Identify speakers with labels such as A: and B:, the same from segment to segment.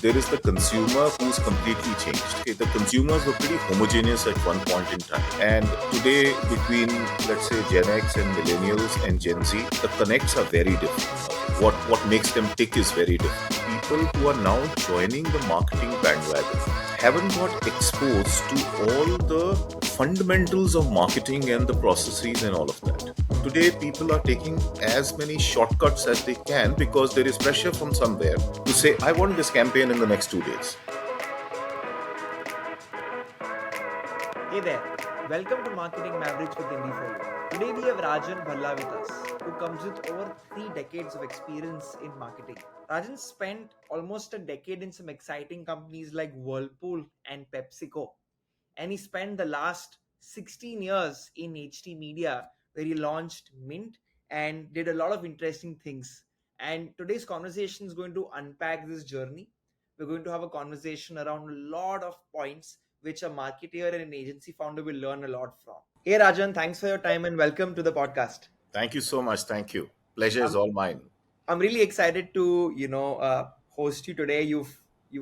A: there is the consumer who's completely changed. Okay, the consumers were pretty homogeneous at one point in time. And today, between, let's say, Gen X and millennials and Gen Z, the connects are very different. Okay, what makes them tick is very different. People who are now joining the marketing bandwagon haven't got exposed to all the fundamentals of marketing and the processes and all of that. Today, people are taking as many shortcuts as they can because there is pressure from somewhere to say, I want this campaign in the next 2 days.
B: Hey there, welcome to Marketing Mavericks with Indie Follow. Today we have Rajan Bhalla with us, who comes with over 3 decades of experience in marketing. Rajan spent almost a decade in some exciting companies like Whirlpool and PepsiCo, and he spent the last 16 years in HT Media, where he launched Mint and did a lot of interesting things. And today's conversation is going to unpack this journey. We're going to have a conversation around a lot of points which a marketer and an agency founder will learn a lot from. Hey Rajan, thanks for your time and welcome to the podcast.
A: Thank you so much. Thank you. Pleasure is
B: I'm,
A: all mine.
B: I'm really excited to host you today. You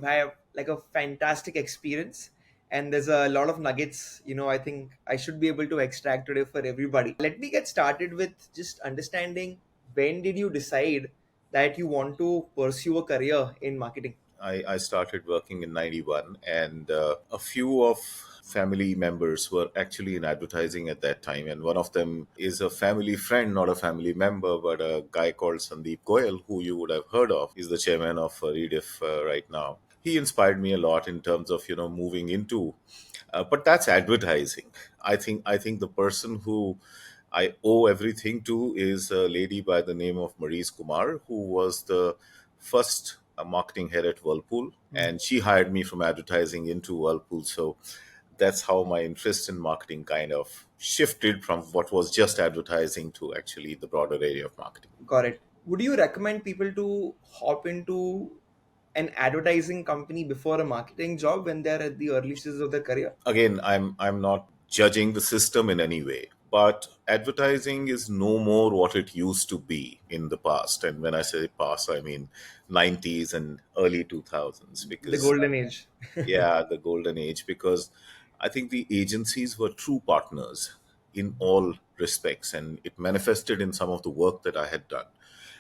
B: have like a fantastic experience, and there's a lot of nuggets. I think I should be able to extract today for everybody. Let me get started with just understanding, when did you decide that you want to pursue a career in marketing?
A: I started working in 91, and a few of family members were actually in advertising at that time. And one of them is a family friend, not a family member, but a guy called Sandeep Goyal, who you would have heard of. He's the chairman of Rediff right now. He inspired me a lot in terms of moving into, but that's advertising. I think the person who I owe everything to is a lady by the name of Maurice Kumar, who was the first marketing head at Whirlpool, and she hired me from advertising into Whirlpool. So that's how my interest in marketing kind of shifted from what was just advertising to actually the broader area of marketing.
B: Got it. Would you recommend people to hop into an advertising company before a marketing job when they're at the early stages of their career?
A: Again, I'm not judging the system in any way, but advertising is no more what it used to be in the past. And when I say past, I mean 90s and early 2000s,
B: The
A: because
B: golden age.
A: yeah, the golden age, because I think the agencies were true partners in all respects, and it manifested in some of the work that I had done.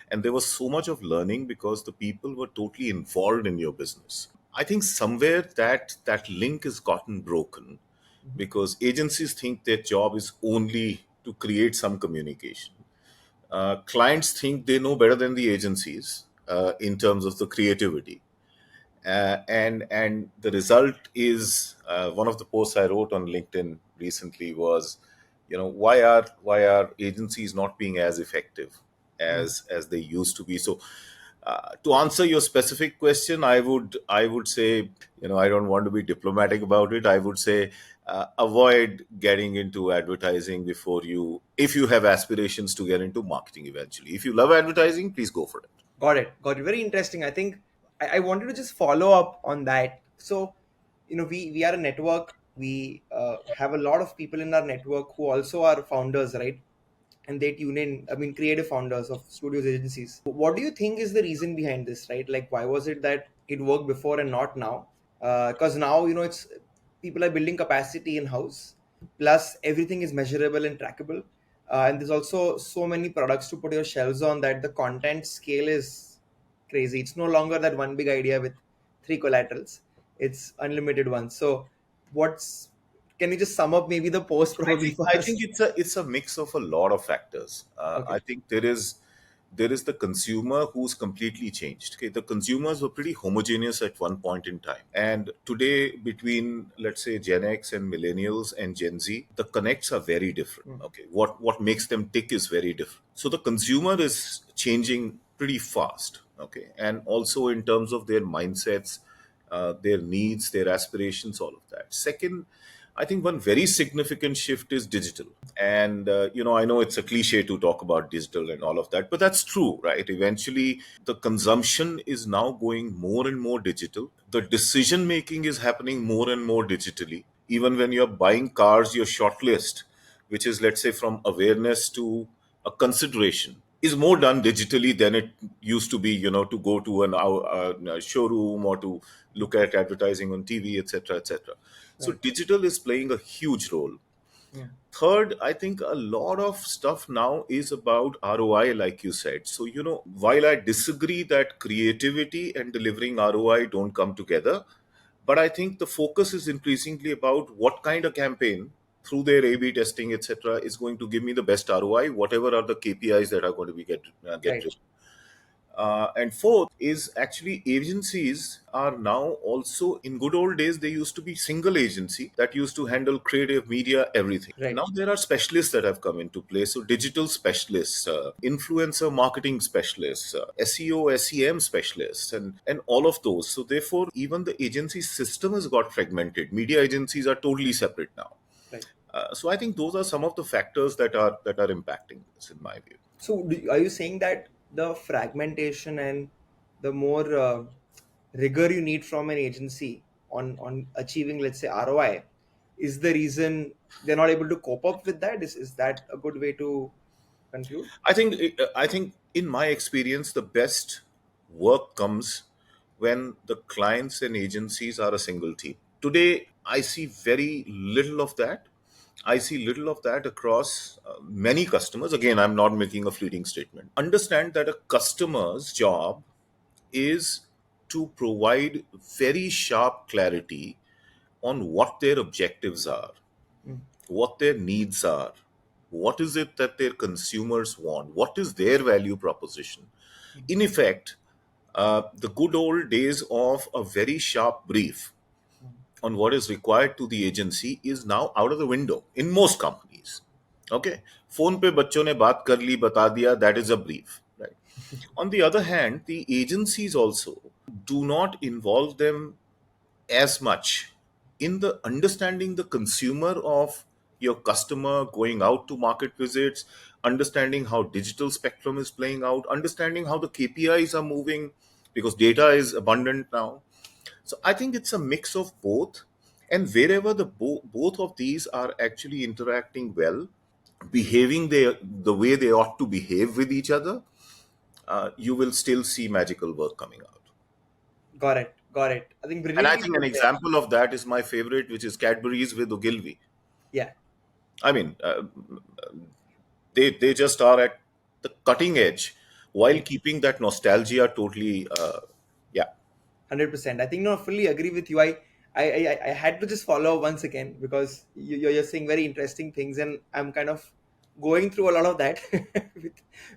A: And there was so much of learning because the people were totally involved in your business. I think somewhere that link has gotten broken because agencies think their job is only to create some communication. Clients think they know better than the agencies in terms of the creativity, and the result is one of the posts I wrote on LinkedIn recently was, why are agencies not being as effective as they used to be? So, to answer your specific question, I would say, I don't want to be diplomatic about it. I would say avoid getting into advertising if you have aspirations to get into marketing eventually. If you love advertising, please go for it.
B: Got it. Got it. Very interesting. I think I wanted to just follow up on that. So, we are a network. We have a lot of people in our network who also are founders, right? And they tune in, I mean, creative founders of studios, agencies. What do you think is the reason behind this, right? Like, why was it that it worked before and not now? Because now, it's people are building capacity in house, plus everything is measurable and trackable. And there's also so many products to put your shelves on that the content scale is crazy. It's no longer that one big idea with three collaterals, it's unlimited ones. So, what's can you just sum up maybe the post
A: I
B: probably
A: think
B: for
A: I think
B: us?
A: it's a mix of a lot of factors. I
B: Okay.
A: think there is the consumer who's completely changed. Okay, the consumers were pretty homogeneous at one point in time, and today, between, let's say, Gen X and millennials and Gen Z, the connects are very different. Okay, what makes them tick is very different. So the consumer is changing pretty fast. Okay, and also in terms of their mindsets, their needs, their aspirations, all of that. Second, I think one very significant shift is digital. And, I know it's a cliche to talk about digital and all of that, but that's true, right? Eventually, the consumption is now going more and more digital. The decision making is happening more and more digitally. Even when you're buying cars, your shortlist, which is, let's say, from awareness to a consideration, is more done digitally than it used to be, to go to a showroom or to look at advertising on TV, etc., etc. So
B: Right.
A: digital is playing a huge role.
B: Mm.
A: Third, I think a lot of stuff now is about ROI, like you said. So, while I disagree that creativity and delivering ROI don't come together, but I think the focus is increasingly about what kind of campaign through their A/B testing, etc., is going to give me the best ROI, whatever are the KPIs that are going to be get
B: Right.
A: driven. And fourth is actually agencies are now also, in good old days, they used to be single agency that used to handle creative media, everything.
B: Right.
A: Now there are specialists that have come into play. So digital specialists, influencer marketing specialists, SEO, SEM specialists, and all of those. So therefore, even the agency system has got fragmented. Media agencies are totally separate now.
B: Right.
A: So I think those are some of the factors that are impacting this, in my view.
B: So, are you saying that the fragmentation and the more rigor you need from an agency on achieving, let's say, ROI, is the reason they're not able to cope up with that? Is that a good way to conclude?
A: I think in my experience, the best work comes when the clients and agencies are a single team. Today, I see very little of that. I see little of that across many customers. Again, I'm not making a fleeting statement. Understand that a customer's job is to provide very sharp clarity on what their objectives are,
B: Mm.
A: what their needs are, what is it that their consumers want, what is their value proposition. In effect, the good old days of a very sharp brief
B: Mm.
A: on what is required to the agency is now out of the window in most companies. Okay, phone pe bachchon ne baat kar li, bata diya, that is a brief, right? On the other hand, the agencies also do not involve them as much in the understanding the consumer of your customer, going out to market visits, understanding how digital spectrum is playing out, understanding how the KPIs are moving, because data is abundant now. So I think it's a mix of both, and wherever both of these are actually interacting well, behaving the way they ought to behave with each other, you will still see magical work coming out.
B: Got it. Got it. I think
A: And I
B: brilliantly
A: think an
B: said there.
A: example of that is my favorite, which is Cadbury's with Ogilvy.
B: Yeah.
A: I mean, they just are at the cutting edge while
B: Right.
A: keeping that nostalgia totally. Yeah,
B: 100%. I think, no, I fully agree with you. I had to just follow once again because you're saying very interesting things, and I'm kind of going through a lot of that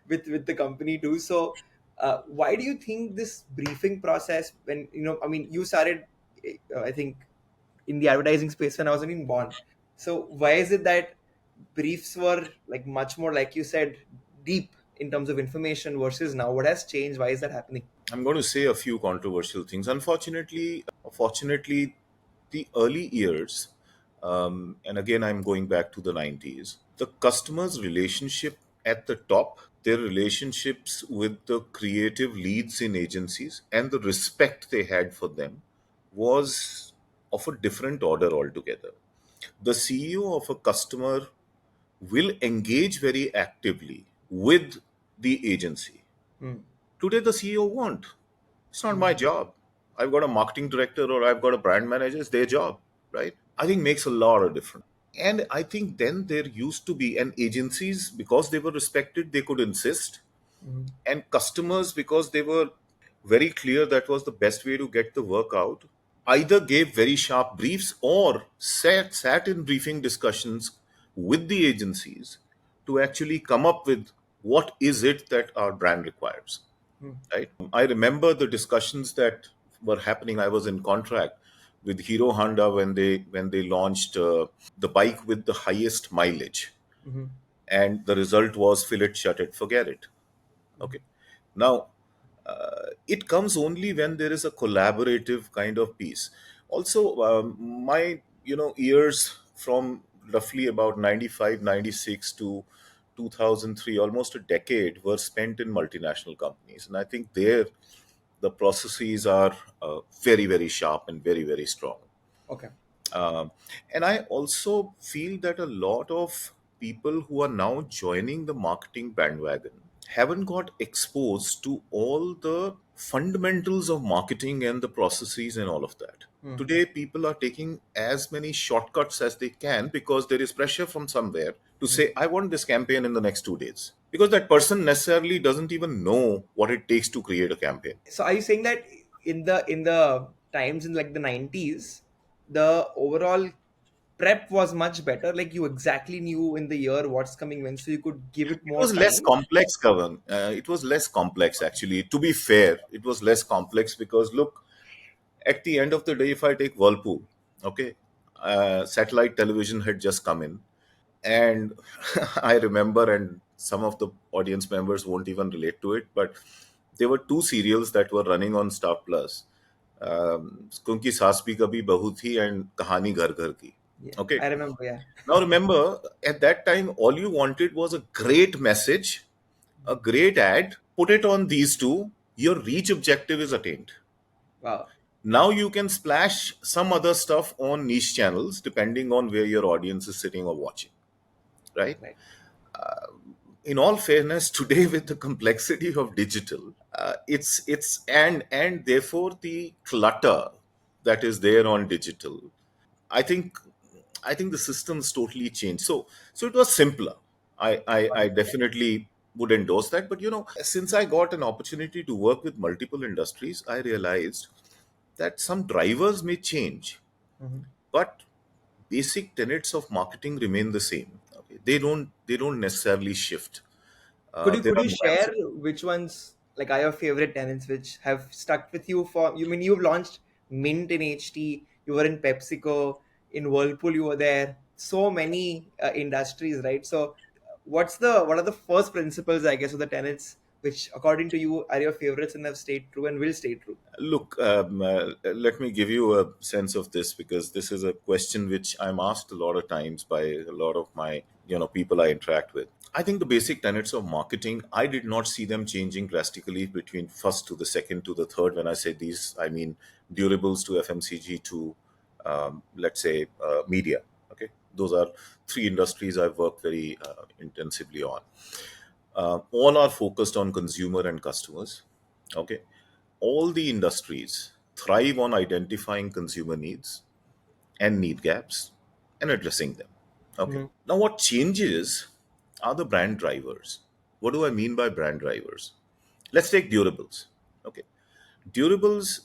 B: with with the company too. So, why do you think this briefing process, when I mean, you started, I think, in the advertising space when I wasn't even born. So why is it that briefs were like much more, like you said, deep in terms of information versus now? What has changed? Why is that happening?
A: I'm going to say a few controversial things. Unfortunately, the early years, and again, I'm going back to the 90s, the customer's relationship at the top, their relationships with the creative leads in agencies, and the respect they had for them was of a different order altogether. The CEO of a customer will engage very actively with the agency.
B: Hmm.
A: Today, the CEO won't. It's not
B: Hmm.
A: my job. I've got a marketing director or I've got a brand manager. It's their job, right? I think makes a lot of difference. And I think then there used to be, and agencies, because they were respected, they could insist.
B: Hmm.
A: And customers, because they were very clear that was the best way to get the work out, either gave very sharp briefs or sat in briefing discussions with the agencies to actually come up with what is it that our brand requires,
B: Hmm.
A: right? I remember the discussions that were happening. I was in contract with Hero Honda when they launched the bike with the highest mileage,
B: Hmm.
A: and the result was fill it, shut it, forget it. Okay. Now, it comes only when there is a collaborative kind of piece. Also, my years from roughly about 95, 96 to 2003, almost a decade, were spent in multinational companies, and I think there the processes are very, very sharp and very, very strong.
B: Okay.
A: Um, and I also feel that a lot of people who are now joining the marketing bandwagon, haven't got exposed to all the fundamentals of marketing and the processes and all of that.
B: Hmm.
A: Today, people are taking as many shortcuts as they can because there is pressure from somewhere to
B: Hmm.
A: say, I want this campaign in the next 2 days. Because that person necessarily doesn't even know what it takes to create a campaign.
B: So are you saying that in the times in like the 90s, the overall prep was much better? Like you exactly knew in the year what's coming when, so you could give it
A: It
B: more
A: was less
B: time.
A: complex, Kavan. It was less complex, actually. To be fair, it was less complex because, look, at the end of the day, if I take Whirlpool, okay, satellite television had just come in. And I remember, and some of the audience members won't even relate to it, but there were two serials that were running on Star Plus. Kunki Saas Bhi Kabhi Bahu Thi and Kahani Ghar Ghar Ki.
B: Yeah,
A: Okay.
B: I remember. Yeah.
A: Now remember, at that time, all you wanted was a great message, a great ad, put it on these two, your reach objective is attained.
B: Wow.
A: Now you can splash some other stuff on niche channels depending on where your audience is sitting or watching, right?
B: Right.
A: In all fairness, today with the complexity of digital, it's and therefore the clutter that is there on digital, I think I think the system's totally changed. So it was simpler. I definitely would endorse that. But since I got an opportunity to work with multiple industries, I realized that some drivers may change,
B: Mhm.
A: but basic tenets of marketing remain the same. Okay? They don't necessarily shift.
B: Could you
A: There
B: could
A: are
B: you share
A: nuances.
B: which ones like are your favorite tenants which have stuck with you for you mean you've launched Mint in HT, you were in PepsiCo, in Whirlpool you were there. So many industries, right? So what are the first principles I guess of the tenants which according to you are your favorites and have stayed true and will stay true?
A: Look, let me give you a sense of this because this is a question which I'm asked a lot of times by a lot of my people I interact with. I think the basic tenets of marketing, I did not see them changing drastically between first to the second to the third. When I say these, I mean durables to FMCG to, let's say, media. Okay, those are three industries I've worked very intensively on. All are focused on consumer and customers. Okay, all the industries thrive on identifying consumer needs and need gaps and addressing them. Okay.
B: Hmm.
A: Now, what changes are the brand drivers. What do I mean by brand drivers? Let's take durables. Okay. Durables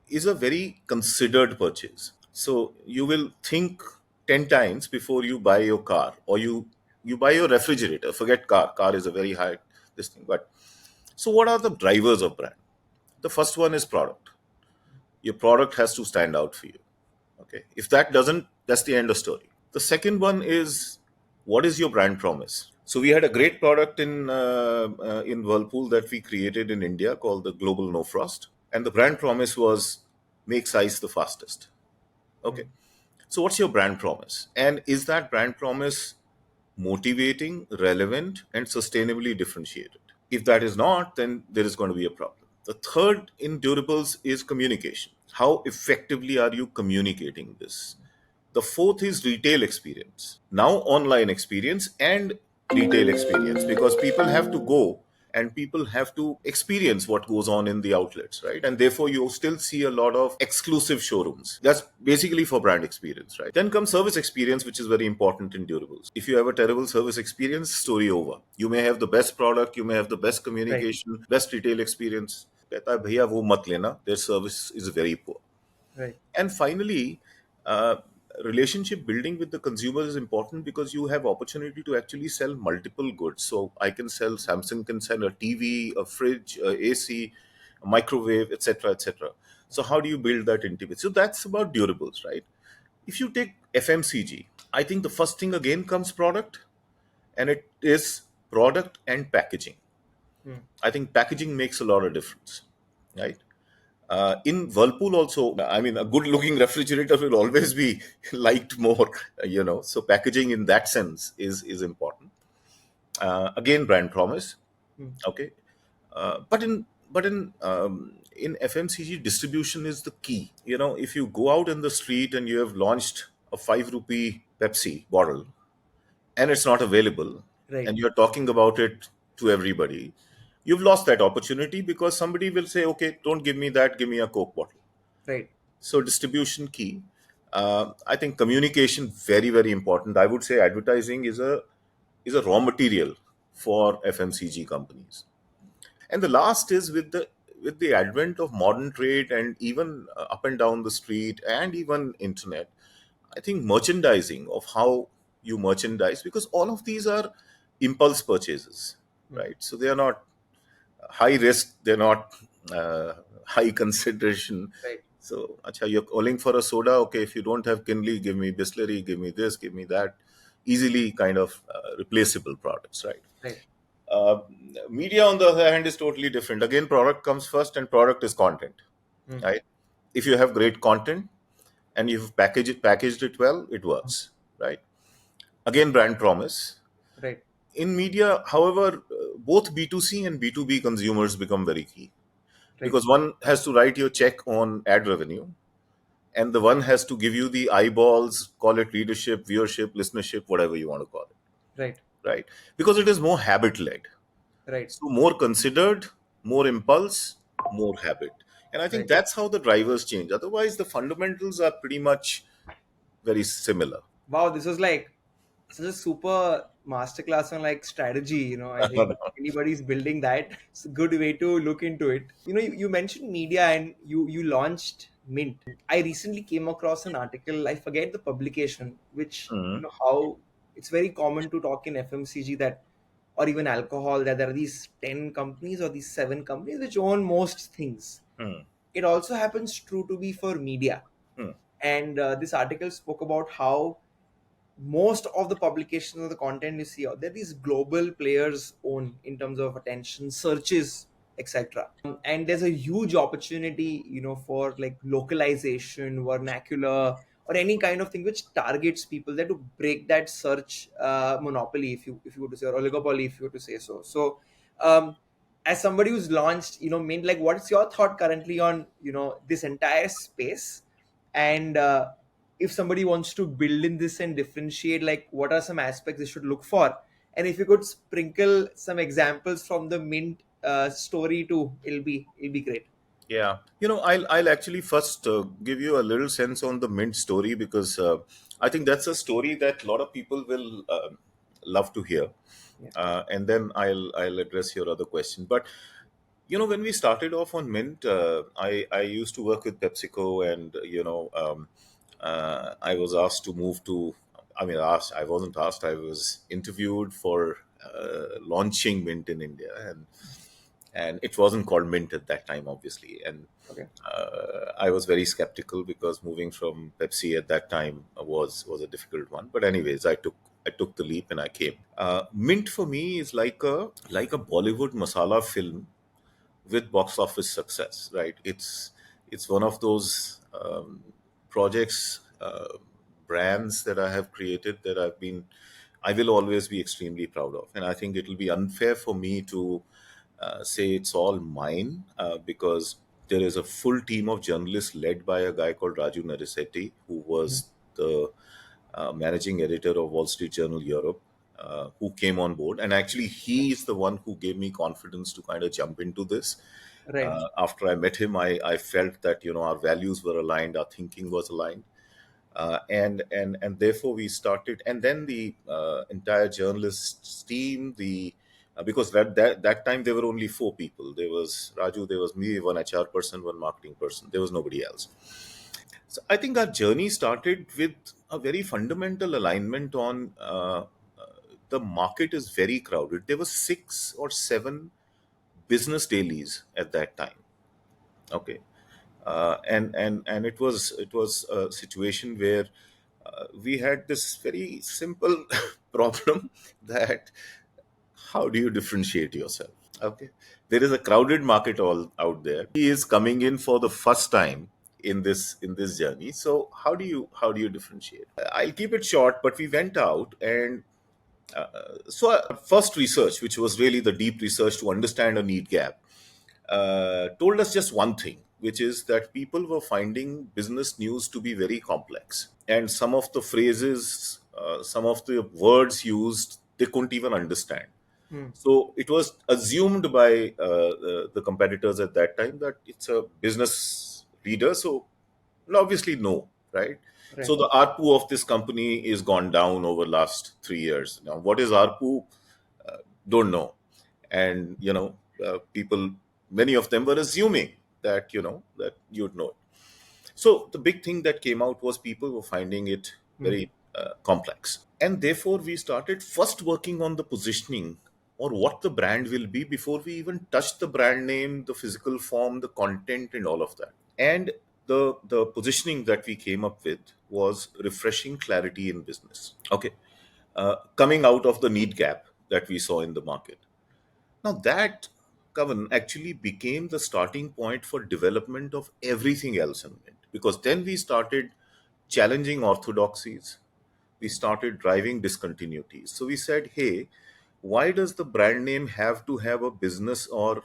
A: is a very considered purchase. So you will think 10 times before you buy your car or you buy your refrigerator. Forget car. Car is a very high this thing. But so what are the drivers of brand? The first one is product. Your product has to stand out for you. Okay. If that doesn't, that's the end of story. The second one is, what is your brand promise? So we had a great product in Whirlpool that we created in India called the Global No Frost, and the brand promise was make size the fastest. Okay. So what's your brand promise? And is that brand promise motivating, relevant, and sustainably differentiated? If that is not, then there is going to be a problem. The third in durables is communication. How effectively are you communicating this? The fourth is retail experience. Now, online experience and retail experience because people have to go and people have to experience what goes on in the outlets, right? And therefore, you still see a lot of exclusive showrooms. That's basically for brand experience, right? Then comes service experience, which is very important in durables. If you have a terrible service experience, story over. You may have the best product, you may have the best
B: Right.
A: communication, best retail experience. कहता है भैया वो मत लेना, their service is very poor.
B: Right.
A: And finally, uh, relationship building with the consumer is important because you have opportunity to actually sell multiple goods. So I can sell, Samsung can sell a TV, a fridge, a AC, a microwave, etc., etc. So how do you build that intimacy? So that's about durables, right? If you take FMCG, I think the first thing again comes product, and it is product and packaging.
B: Hmm.
A: I think packaging makes a lot of difference, right? In Whirlpool also, I mean, a good-looking refrigerator will always be liked more, So packaging in that sense is important. Again, brand promise,
B: Hmm.
A: okay. But in FMCG, distribution is the key. If you go out in the street and you have launched a 5 rupee Pepsi bottle and it's not available,
B: Right.
A: and you're talking about it to everybody, you've lost that opportunity because somebody will say, okay, don't give me that, give me a Coke bottle.
B: Right.
A: So distribution key. I think communication very, very important. I would say advertising is a raw material for FMCG companies. And the last is with the advent of modern trade and even up and down the street and even internet, I think merchandising of how you merchandise, because all of these are impulse purchases,
B: Mm.
A: right? So they are not high risk, they're not high consideration.
B: Right.
A: So, acha, you're calling for a soda. Okay, if you don't have Kinley, give me Bisleri, give me this, give me that. Easily kind of replaceable products, right?
B: Right.
A: Uh, Media, on the other hand, is totally different. Again, product comes first, and product is content,
B: Mm.
A: right? If you have great content and you've packaged it well, it works, right? Again, brand promise.
B: Right.
A: In media, however, both B2C and B2B consumers become very key
B: Right.
A: because one has to write your check on ad revenue, and the one has to give you the eyeballs, call it readership, viewership, listenership, whatever you want to call it,
B: Right.
A: right? Because it is more habit led.
B: Right.
A: So more considered, more impulse, more habit. And I think
B: Right.
A: that's how the drivers change. Otherwise, the fundamentals are pretty much very similar.
B: Wow, this was like such a super masterclass on like strategy. I think anybody's building that, it's a good way to look into it. You mentioned media and you launched Mint. I recently came across an article, I forget the publication, which
A: Mm,
B: how it's very common to talk in FMCG that, or even alcohol, that there are these 10 companies or these 7 companies which own most things.
A: mm,
B: It also happens true to be for media.
A: mm.
B: And this article spoke about how most of the publications of the content you see out there, these global players own in terms of attention, searches, etc. And there's a huge opportunity, for like localization, vernacular, or any kind of thing which targets people there to break that search monopoly, if you were to say, or oligopoly, if you were to say so. So, as somebody who's launched, Mint, like, what's your thought currently on this entire space? And if somebody wants to build in this and differentiate, like, what are some aspects they should look for? And if you could sprinkle some examples from the Mint story too, it'll be great.
A: Yeah, I'll actually first give you a little sense on the Mint story because I think that's a story that a lot of people will love to hear,
B: Yeah.
A: and then I'll address your other question. But when we started off on Mint, I used to work with PepsiCo, and I was asked to move to. I mean, asked. I wasn't asked. I was interviewed for launching Mint in India, and it wasn't called Mint at that time, obviously. And
B: Okay.
A: I was very skeptical because moving from Pepsi at that time was a difficult one. But anyways, I took the leap and I came. Mint for me is like a Bollywood masala film with box office success, right? It's one of those projects, brands that I have created that I will always be extremely proud of, and I think it will be unfair for me to say it's all mine because there is a full team of journalists led by a guy called Raju Narisetti, who
B: Mhm.
A: was the managing editor of Wall Street Journal Europe, who came on board. And actually, he is the one who gave me confidence to kind of jump into this.
B: Right.
A: After I met him, I felt that our values were aligned, our thinking was aligned, and therefore we started. And then the entire journalists team, the because that time there were only 4 people. There was Raju, there was me, one HR person, one marketing person. There was nobody else. So I think our journey started with a very fundamental alignment on the market is very crowded. There were 6 or 7 business dailies at that time. Okay, and it was a situation where we had this very simple problem that how do you differentiate yourself? Okay, there is a crowded market all out there. He is coming in for the first time in this journey. So how do you differentiate? I'll keep it short, but we went out and so our first research, which was really the deep research to understand a need gap, told us just one thing, which is that people were finding business news to be very complex. And some of the phrases, some of the words used, they couldn't even understand.
B: Hmm.
A: So it was assumed by the competitors at that time that it's a business leader. So obviously no, right? So
B: Right.
A: the ARPU of this company is gone down over last 3 years. Now, what is ARPU? Don't know. And people, many of them were assuming that that you'd know it. So the big thing that came out was people were finding it
B: Hmm.
A: very complex. And therefore, we started first working on the positioning or what the brand will be before we even touch the brand name, the physical form, the content, and all of that. And the positioning that we came up with was refreshing clarity in business. Okay. Coming out of the need gap that we saw in the market. Now that, Kavan, actually became the starting point for development of everything else in Mint. Because then we started challenging orthodoxies, we started driving discontinuities. So we said, hey, why does the brand name have to have a business or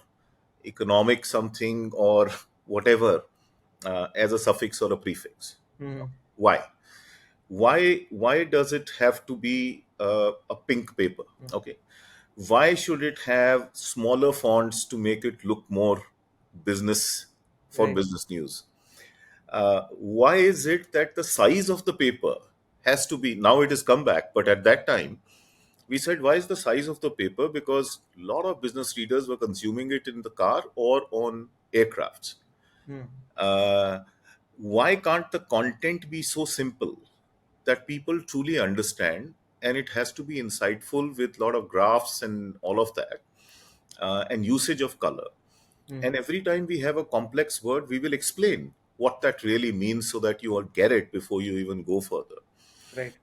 A: economic something or whatever as a suffix or a prefix?
B: Hmm.
A: Why? Why does it have to be a pink paper? Okay, why should it have smaller fonts to make it look more business for
B: Right.
A: business news? Why is it that the size of the paper has to be, now it has come back, but at that time we said, why is the size of the paper? Because a lot of business readers were consuming it in the car or on aircrafts.
B: Hmm.
A: uh, why can't the content be so simple that people truly understand, and it has to be insightful with a lot of graphs and all of that, and usage of color.
B: Hmm.
A: And every time we have a complex word, we will explain what that really means so that you all get it before you even go further.
B: Right.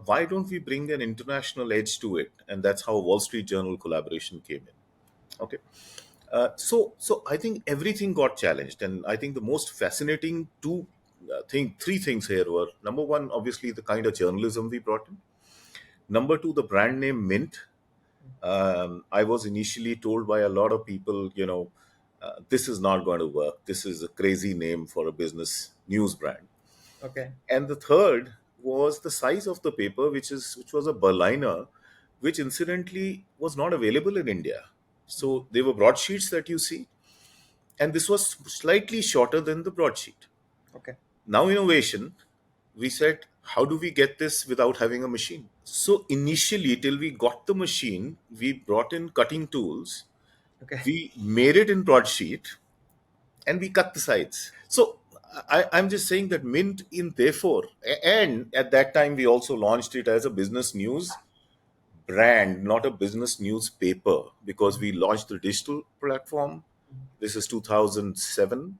A: Why don't we bring an international edge to it? And that's how Wall Street Journal collaboration came in. Okay. So I think everything got challenged, and I think the most fascinating three things here were: number one, obviously the kind of journalism we brought in; number two, the brand name Mint. I was initially told by a lot of people, this is not going to work. This is a crazy name for a business news brand.
B: Okay.
A: And the third was the size of the paper, which was a Berliner, which incidentally was not available in India.
B: Hmm.
A: So they were broadsheets that you see, and this was slightly shorter than the broadsheet.
B: Okay.
A: Now, innovation, we said, how do we get this without having a machine? So, initially, till we got the machine, we brought in cutting tools,
B: Okay.
A: we made it in broadsheet, and we cut the sides. So, I'm just saying that Mint in therefore, and at that time, we also launched it as a business news brand, not a business newspaper, because we launched the digital platform. This is 2007.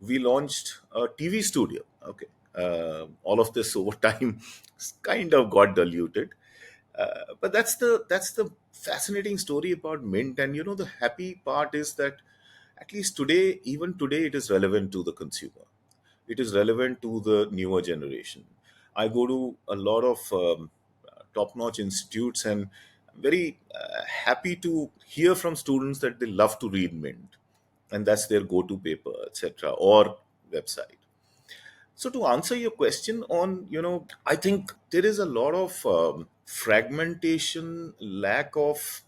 A: We launched a TV studio. Okay, all of this over time kind of got diluted, but that's the fascinating story about Mint. And the happy part is that at least today, even today, it is relevant to the consumer. It is relevant to the newer generation. I go to a lot of top-notch institutes, and I'm very happy to hear from students that they love to read Mint, and that's their go-to paper, etc., or website. So to answer your question on, I think there is a lot of fragmentation, lack of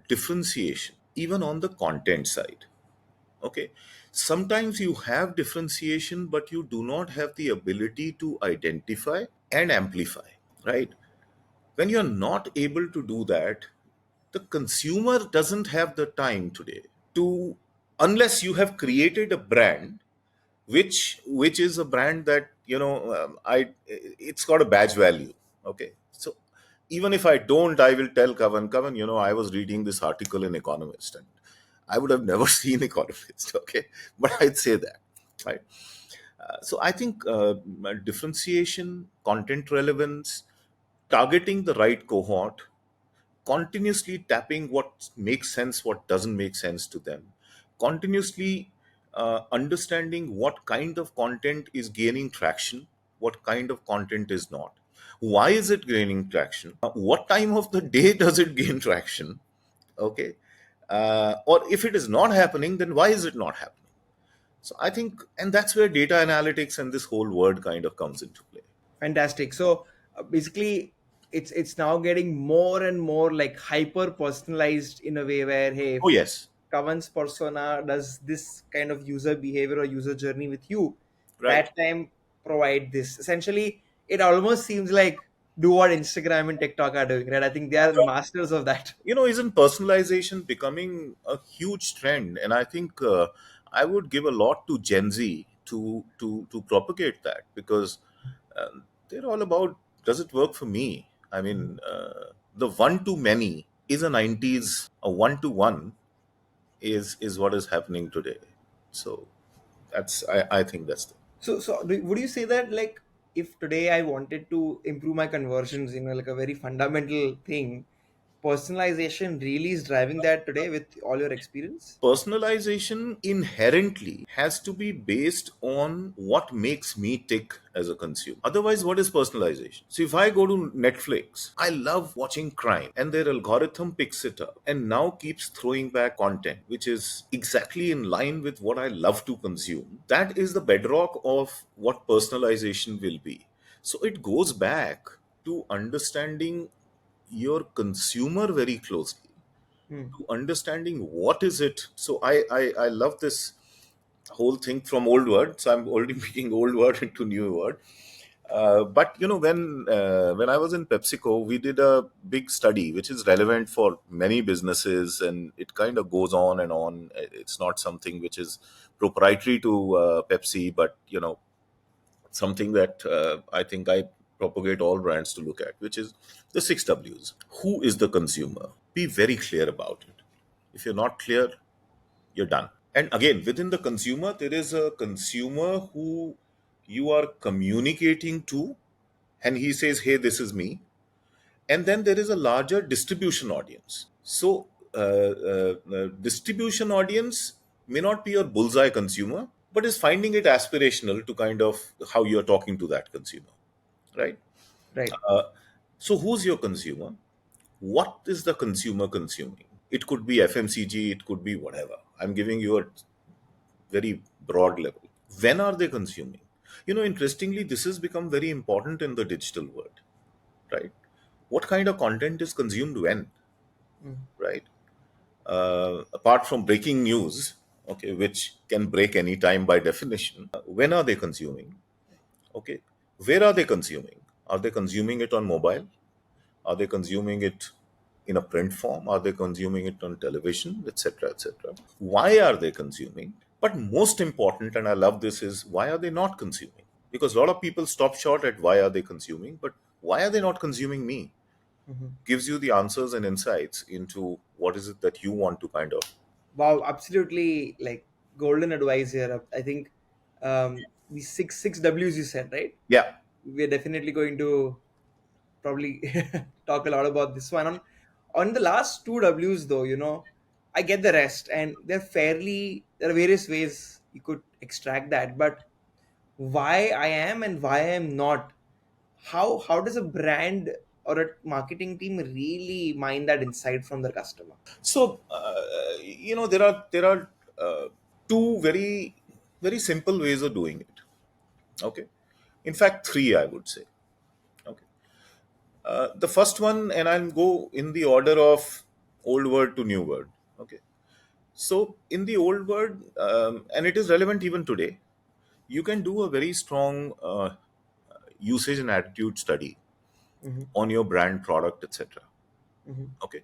A: differentiation, even on the content side. Okay. Sometimes you have differentiation, but you do not have the ability to identify and amplify, right? When you're not able to do that, the consumer doesn't have the time today to, unless you have created a brand which is a brand that I it's got a badge value. Okay, so even if I don't, I will tell Kavan, I was reading this article in Economist, and I would have never seen Economist. Okay, but I'd say that, right? So I think differentiation, content relevance, targeting the right cohort, continuously tapping what makes sense, what doesn't make sense to them, continuously understanding what kind of content is gaining traction, what kind of content is not, why is it gaining traction, what time of the day does it gain traction, okay, or if it is not happening, then why is it not happening? So I think, and that's where data analytics and this whole word kind of comes into play.
B: Fantastic. So basically, it's now getting more and more like hyper personalized in a way where, hey,
A: Oh,
B: if
A: yes.
B: Kavan's persona does this kind of user behavior or user journey with you,
A: Right.
B: that time provide this. Essentially, it almost seems like do what Instagram and TikTok are doing, right? I think they are masters of that.
A: Isn't personalization becoming a huge trend? And I think I would give a lot to Gen Z to propagate that, because they're all about, does it work for me? I mean, the one to many is a 90s, a one to one is what is happening today. So I think that's the
B: Would you say that, like, if today I wanted to improve my conversions, like a very fundamental thing, personalization really is driving that today with all your experience?
A: personalization inherently has to be based on what makes me tick as a consumer. Otherwise, what is personalization? So, if I go to Netflix, I love watching crime, and their algorithm picks it up and now keeps throwing back content which is exactly in line with what I love to consume. That is the bedrock of what personalization will be. So, it goes back to understanding your consumer very closely,
B: Hmm.
A: to understanding what is it. So I love this whole thing from old word, so I'm already making old word into new word. But when I was in PepsiCo, we did a big study which is relevant for many businesses, and it kind of goes on and on. It's not something which is proprietary to Pepsi, but something that I think I propagate all brands to look at, which is the 6 Ws. Who is the consumer? Be very clear about it. If you're not clear, you're done. And again, within the consumer, there is a consumer who you are communicating to, and he says, "Hey, this is me." And then there is a larger distribution audience. So, distribution audience may not be your bullseye consumer, but is finding it aspirational to kind of how you're talking to that consumer, right?
B: Right.
A: So, who's your consumer? What is the consumer consuming? It could be FMCG, it could be whatever. I'm giving you a very broad level. When are they consuming? Interestingly, this has become very important in the digital world, right? What kind of content is consumed when,
B: Mm.
A: right? Apart from breaking news, okay, which can break any time by definition, when are they consuming? Okay, where are they consuming? Are they consuming it on mobile? Are they consuming it in a print form? Are they consuming it on television, etc., etc.? Why are they consuming? But most important, and I love this, is why are they not consuming? Because a lot of people stop short at why are they consuming, but why are they not consuming me?
B: Mhm.
A: Gives you the answers and insights into what is it that you want to kind of.
B: Wow, absolutely, like golden advice here. I think the six W's you said, right?
A: Yeah.
B: We're definitely going to probably talk a lot about this one. On the last two W's, though, I get the rest, and there are various ways you could extract that. But why I am and why I am not, how does a brand or a marketing team really mine that insight from their customer?
A: So there are two very simple ways of doing it. Okay, in fact, three, I would say. Okay, the first one, and I'll go in the order of old word to new word. Okay, so in the old word, and it is relevant even today, you can do a very strong usage and attitude study
B: Hmm.
A: on your brand, product, etc.
B: Hmm.
A: Okay,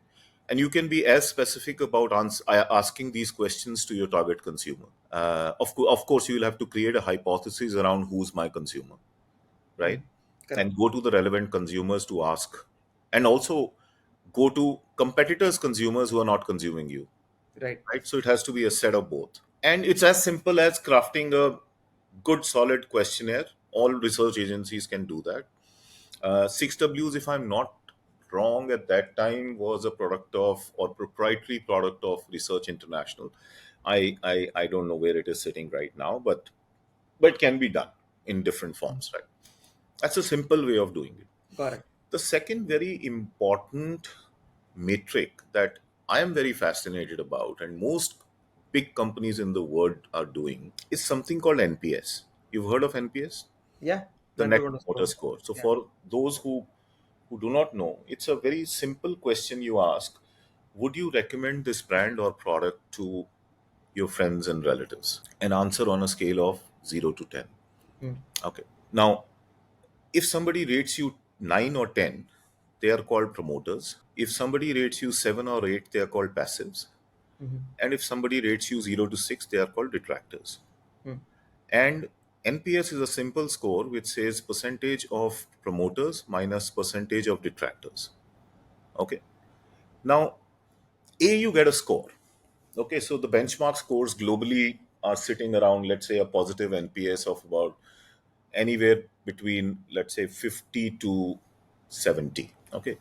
A: and you can be as specific about asking these questions to your target consumer. Of course, you will have to create a hypothesis around who's my consumer, right?
B: Hmm. Correct.
A: And go to the relevant consumers to ask, and also go to competitors' consumers who are not consuming you,
B: Right.
A: right? So it has to be a set of both. And it's as simple as crafting a good, solid questionnaire. All research agencies can do that. 6Ws, if I'm not wrong, at that time was a product of, or proprietary product of, Research International. I don't know where it is sitting right now, but can be done in different forms, right? That's a simple way of doing it.
B: Got it.
A: The second very important metric that I am very fascinated about, and most big companies in the world are doing, is something called NPS. You've heard of NPS?
B: Yeah.
A: The
B: Net
A: Net
B: promoter
A: Promoter
B: score.
A: Score. So
B: Yeah.
A: for those who who do not know, it's a very simple question you ask: would you recommend this brand or product to your friends and relatives? An answer on a scale of 0 to 10.
B: Hmm.
A: Okay. Now, if somebody rates you 9 or 10, they are called promoters. If somebody rates you 7 or 8, they are called passives.
B: Hmm.
A: And if somebody rates you 0 to 6, they are called detractors.
B: Hmm.
A: And NPS is a simple score which says percentage of promoters minus percentage of detractors. Okay. Now, you get a score. Okay, so the benchmark scores globally are sitting around, let's say, a positive NPS of about anywhere between, let's say, 50 to 70. Okay.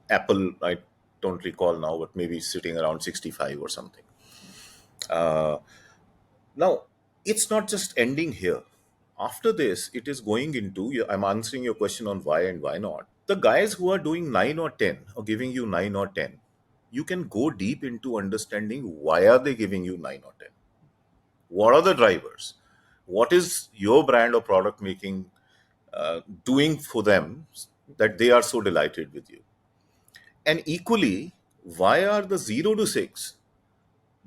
A: Apple, I don't recall now, but maybe sitting around 65 or something. Now, it's not just ending here. After this, it is going into, I'm answering your question on why and why not. The guys who are doing 9 or 10 or giving you 9 or 10, you can go deep into understanding why are they giving you 9 or 10. What are the drivers? What is your brand or product making doing for them that they are so delighted with you? And equally, why are the 0 to 6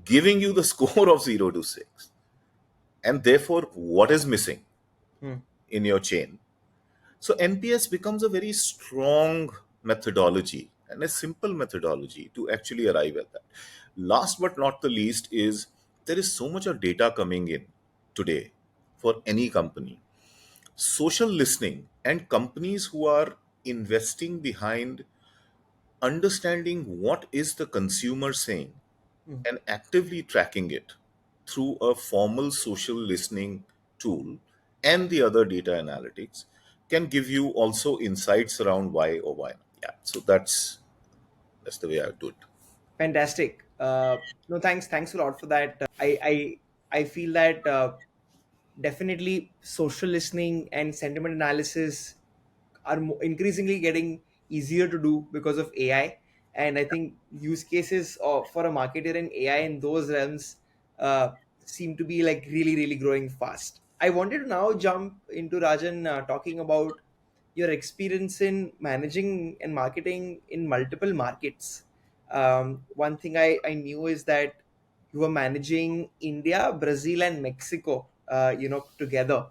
A: giving you the score of 0 to 6? And therefore, what is missing
B: Hmm.
A: in your chain? So, NPS becomes a very strong methodology and a simple methodology to actually arrive at that. Last but not the least is there is so much of data coming in today for any company. Social listening and companies who are investing behind understanding what is the consumer saying
B: Hmm.
A: and actively tracking it through a formal social listening tool and the other data analytics can give you also insights around why or why not. Yeah, so that's the way I would do it.
B: Fantastic. No, thanks a lot for that. I feel that definitely social listening and sentiment analysis are increasingly getting easier to do because of AI. And I think use cases for a marketer in AI in those realms seem to be like really, really growing fast. I wanted to now jump into Rajan, talking about your experience in managing and marketing in multiple markets. One thing I knew is that you were managing India, Brazil, and Mexico, together.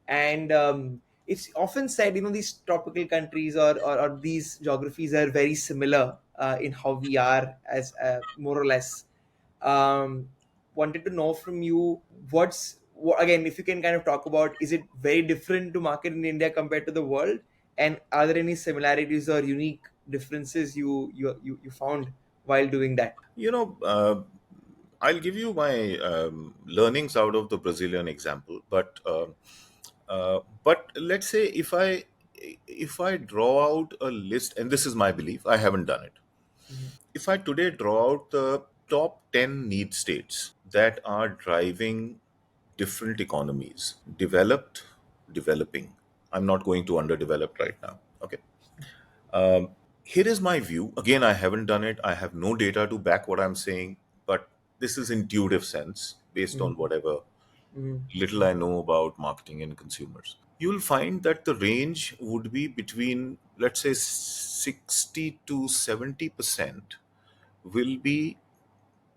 B: And it's often said, these tropical countries or these geographies are very similar in how we are as more or less. Um, Wanted to know from you again, if you can kind of talk about, is it very different to market in India compared to the world, and are there any similarities or unique differences you found while doing that?
A: You know, I'll give you my learnings out of the Brazilian example, but let's say if I draw out a list, and this is my belief, I haven't done it.
B: Mhm.
A: If I today draw out the top 10 need states that are driving different economies, developed, developing. I'm not going to underdeveloped right now. Okay. Here is my view. Again, I haven't done it. I have no data to back what I'm saying, but this is intuitive sense based on
B: Mhm.
A: whatever
B: Mhm.
A: little I know about marketing and consumers. You'll find that the range would be between, let's say, 60 to 70% will be,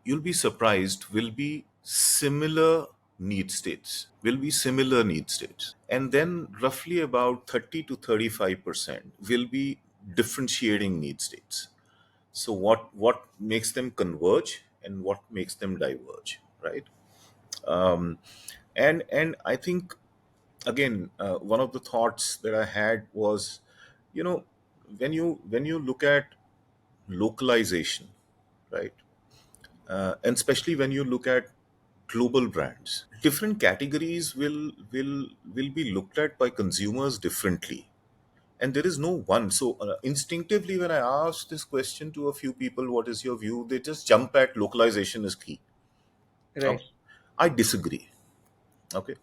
A: you'll be surprised, will be similar need states. And then roughly about 30 to 35% will be differentiating need states. So what makes them converge and what makes them diverge, right? And I think, again, one of the thoughts that I had was, you know, when you look at localization, right? And especially when you look at global brands, different categories will be looked at by consumers differently, and there is no one. So instinctively, when I ask this question to a few people, what is your view, they just jump at localization is key. Okay.
B: Right.
A: I disagree. Okay.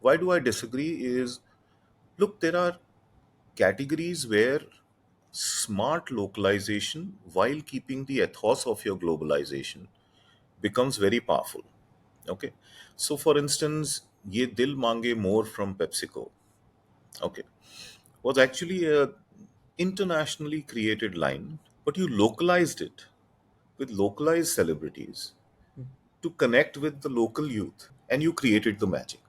A: Why do I disagree is, look, there are categories where smart localization while keeping the ethos of your globalization becomes very powerful. Okay. So for instance, ye dil mange more from PepsiCo, okay, was actually a internationally created line, but you localized it with localized celebrities to connect with the local youth, and you created the magic.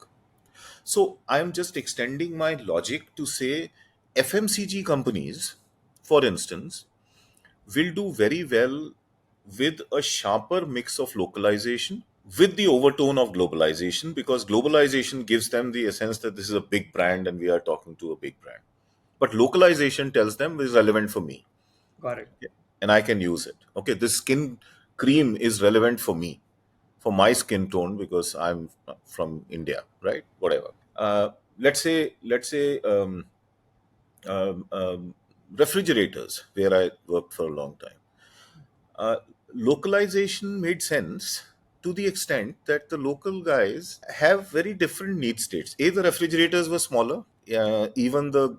A: So I'm just extending my logic to say FMCG companies, for instance, will do very well with a sharper mix of localization with the overtone of globalization, because globalization gives them the essence that this is a big brand and we are talking to a big brand. But localization tells them this is relevant for me
B: Got it.
A: and I can use it. Okay, this skin cream is relevant for me, for my skin tone, because I'm from India, right? Whatever. Let's say refrigerators, where I worked for a long time. Uh, Localization made sense to the extent that the local guys have very different need states. A, the refrigerators were smaller. Even the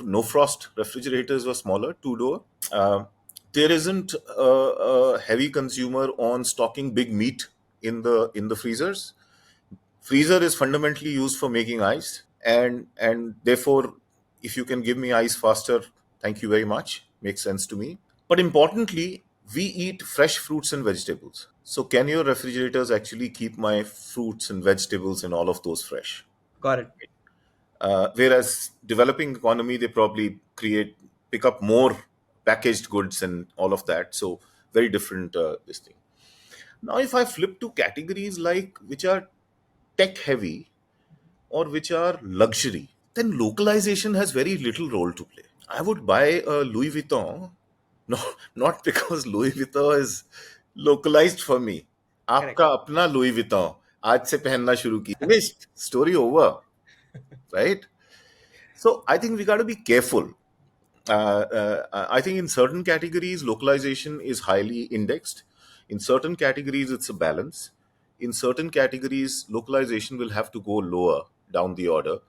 A: no frost refrigerators were smaller, two door. Uh, there isn't a heavy consumer on stocking big meat in the freezers. Freezer is fundamentally used for making ice, and therefore, if you can give me ice faster, thank you very much. Makes sense to me. But importantly, we eat fresh fruits and vegetables. So, can your refrigerators actually keep my fruits and vegetables and all of those fresh?
B: Got it.
A: Whereas developing economy, they probably pick up more packaged goods and all of that. So, very different this thing. Now, if I flip to categories like which are tech heavy or which are luxury, then localization has very little role to play. I would buy a Louis Vuitton, no, not because Louis Vuitton is localized for me.
B: Correct.
A: आपका अपना Louis Vuitton आज से पहनना शुरू की finished story over, right? So I think we got to be careful. I think in certain categories, localization is highly indexed. In certain categories, it's a balance. In certain categories, localization will have to go lower down the order,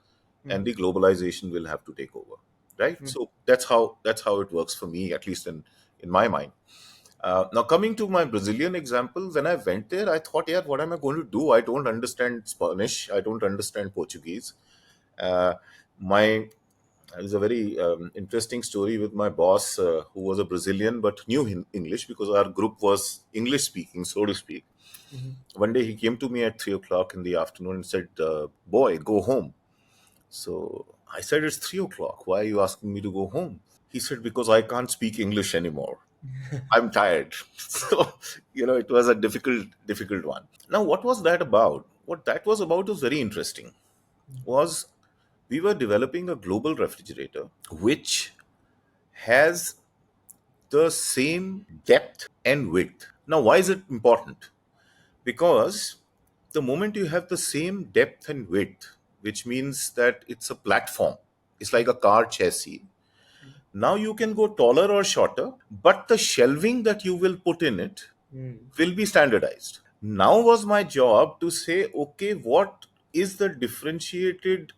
A: and
B: Mhm.
A: the globalization will have to take over. Right.
B: Mhm.
A: So that's how it works for me, at least in my mind. Now, coming to my Brazilian example, when I went there, I thought, yeah, what am I going to do? I don't understand Spanish. I don't understand Portuguese. My There's a very interesting story with my boss, who was a Brazilian but knew English because our group was English speaking, so to speak.
B: Mhm.
A: One day he came to me at 3 o'clock in the afternoon and said, "Boy, go home." So I said, "It's 3 o'clock. Why are you asking me to go home?" He said, "Because I can't speak English anymore. I'm tired." So, it was a difficult one. Now, what was that about? What that was about was very interesting. Was we were developing a global refrigerator which has the same depth and width. Now, why is it important? Because the moment you have the same depth and width, which means that it's a platform, it's like a car chassis. Now you can go taller or shorter, but the shelving that you will put in it
B: Mhm.
A: will be standardized. Now was my job to say, okay, what is the differentiated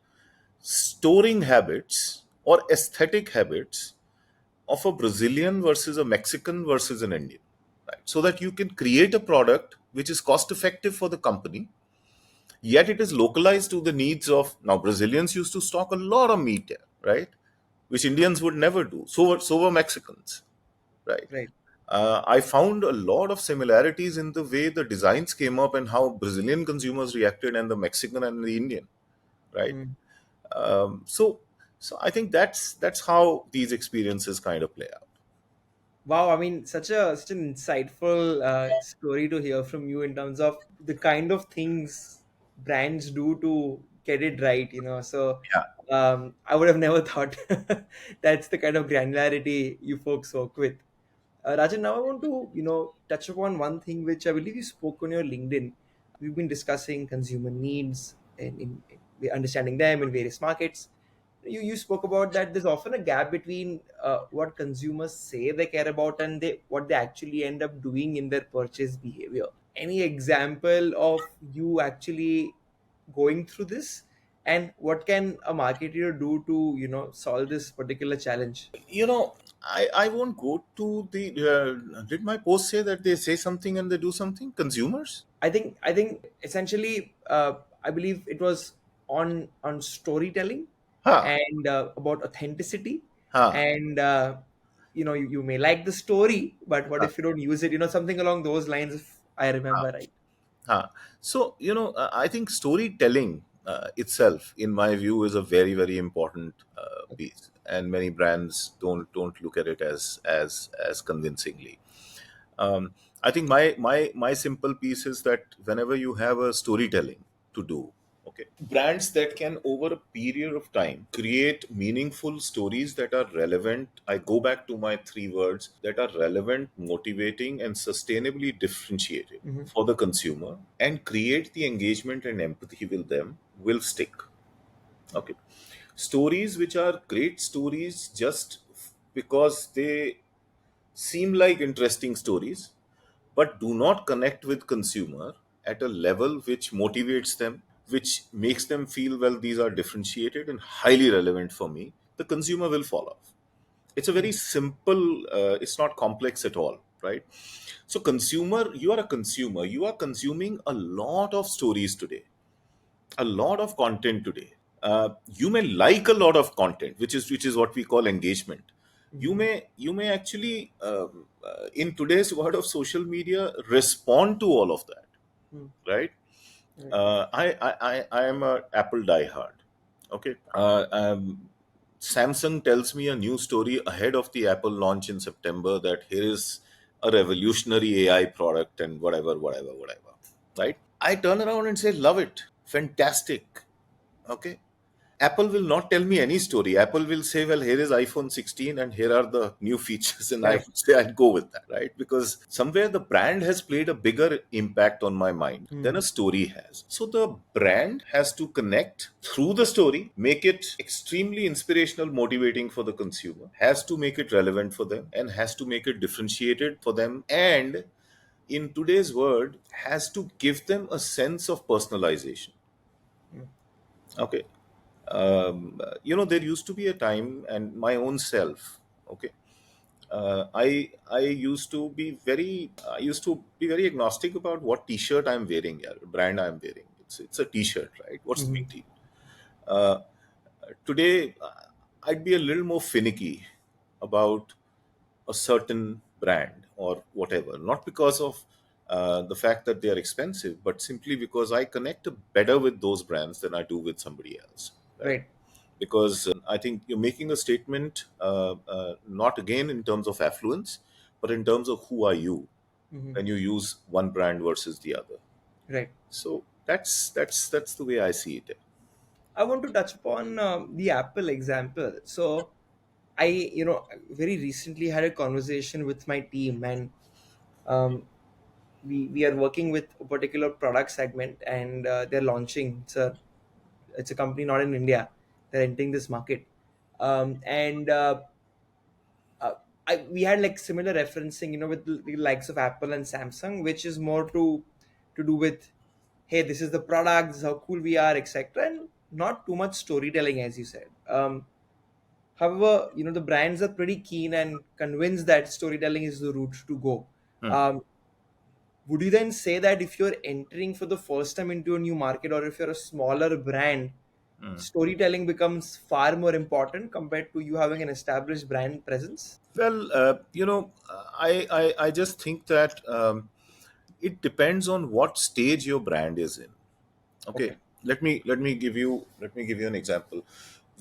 A: storing habits or aesthetic habits of a Brazilian versus a Mexican versus an Indian, right? So that you can create a product which is cost effective for the company, yet it is localized to the needs of. Now, Brazilians used to stock a lot of meat there, right? Which Indians would never do. So were Mexicans, right?
B: Right.
A: I found a lot of similarities in the way the designs came up and how Brazilian consumers reacted, and the Mexican and the Indian, right?
B: Mhm.
A: So I think that's how these experiences kind of play out.
B: Wow, I mean, such an insightful story to hear from you in terms of the kind of things brands do to get it right. So
A: Yeah.
B: I would have never thought that's the kind of granularity you folks work with. Rajan, now I want to touch upon one thing which I believe you spoke on your LinkedIn. We've been discussing consumer needs and in understanding them in various markets. You spoke about that there's often a gap between what consumers say they care about and what they actually end up doing in their purchase behavior. Any example of you actually going through this, and what can a marketer do to solve this particular challenge?
A: I won't go to the. Did my post say that they say something and they do something? Consumers?
B: I think essentially, I believe it was on storytelling
A: Huh.
B: and about authenticity,
A: Ha,
B: and you may like the story, but what
A: ha,
B: if you don't use it? Something along those lines, if I
A: ha,
B: remember right.
A: ha. So, I think storytelling itself, in my view, is a very, very important piece, and many brands don't look at it as convincingly. I think my simple piece is that whenever you have a storytelling to do, okay, brands that can over a period of time create meaningful stories that are relevant. I go back to my three words, that are relevant, motivating, and sustainably differentiated
B: Hmm.
A: for the consumer, and create the engagement and empathy with them, will stick. Okay, stories which are great stories just because they seem like interesting stories but do not connect with consumer at a level which motivates them, which makes them feel, well, these are differentiated and highly relevant for me, the consumer will fall off. It's a very simple, it's not complex at all, right? So consumer, you are a consumer, you are consuming a lot of stories today, a lot of content today. You may like a lot of content, which is what we call engagement.
B: Hmm.
A: You may actually, in today's world of social media, respond to all of that,
B: Hmm.
A: right?
B: Right.
A: I am a Apple diehard. Okay, Samsung tells me a new story ahead of the Apple launch in September, that here is a revolutionary AI product and whatever, whatever, whatever. Right? I turn around and say, love it, fantastic. Okay, Apple will not tell me any story. Apple will say, well, here is iPhone 16 and here are the new features. And I
B: Correct.
A: would say, I'd go with that, right? Because somewhere the brand has played a bigger impact on my mind than
B: Hmm.
A: a story has. So the brand has to connect through the story, make it extremely inspirational, motivating for the consumer, has to make it relevant for them, and has to make it differentiated for them. And in today's world, has to give them a sense of personalization.
B: Hmm.
A: Okay. There used to be a time, and my own self, okay, I used to be very agnostic about what T-shirt I'm wearing, yeah, brand I'm wearing. It's a T-shirt, right? What's the
B: Hmm.
A: big deal? Uh, Today, I'd be a little more finicky about a certain brand or whatever, not because of the fact that they are expensive, but simply because I connect better with those brands than I do with somebody else, right?
B: Right.
A: Because I think you're making a statement, not again in terms of affluence, but in terms of who are you
B: Hmm.
A: when you use one brand versus the other.
B: Right.
A: So that's the way I see it.
B: I want to touch upon the Apple example. So I, very recently had a conversation with my team, and um, we are working with a particular product segment, and they're launching. It's a company not in India. They're entering this market, and uh, we had like similar referencing, with the likes of Apple and Samsung, which is more to do with, hey, this is the product, this is how cool we are, etc., and not too much storytelling, as you said. However, the brands are pretty keen and convinced that storytelling is the route to go.
A: Hmm.
B: Um, would you then say that if you're entering for the first time into a new market, or if you're a smaller brand,
A: Hmm.
B: storytelling becomes far more important compared to you having an established brand presence?
A: Well, I just think that it depends on what stage your brand is in. Okay,
B: Okay.
A: let me give you an example.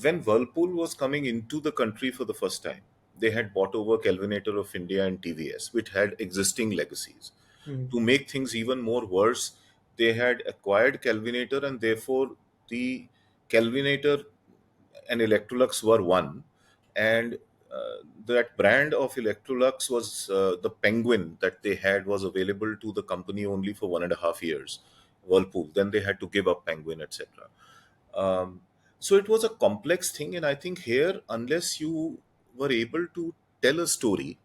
A: When Whirlpool was coming into the country for the first time, they had bought over Kelvinator of India and TVS, which had existing legacies.
B: Hmm.
A: To make things even more worse, they had acquired Kelvinator, and therefore the Kelvinator and Electrolux were one. And that brand of Electrolux was the Penguin that they had was available to the company only for 1.5 years. Whirlpool. Then they had to give up Penguin, etc. Um, so it was a complex thing, and I think here, unless you were able to tell a story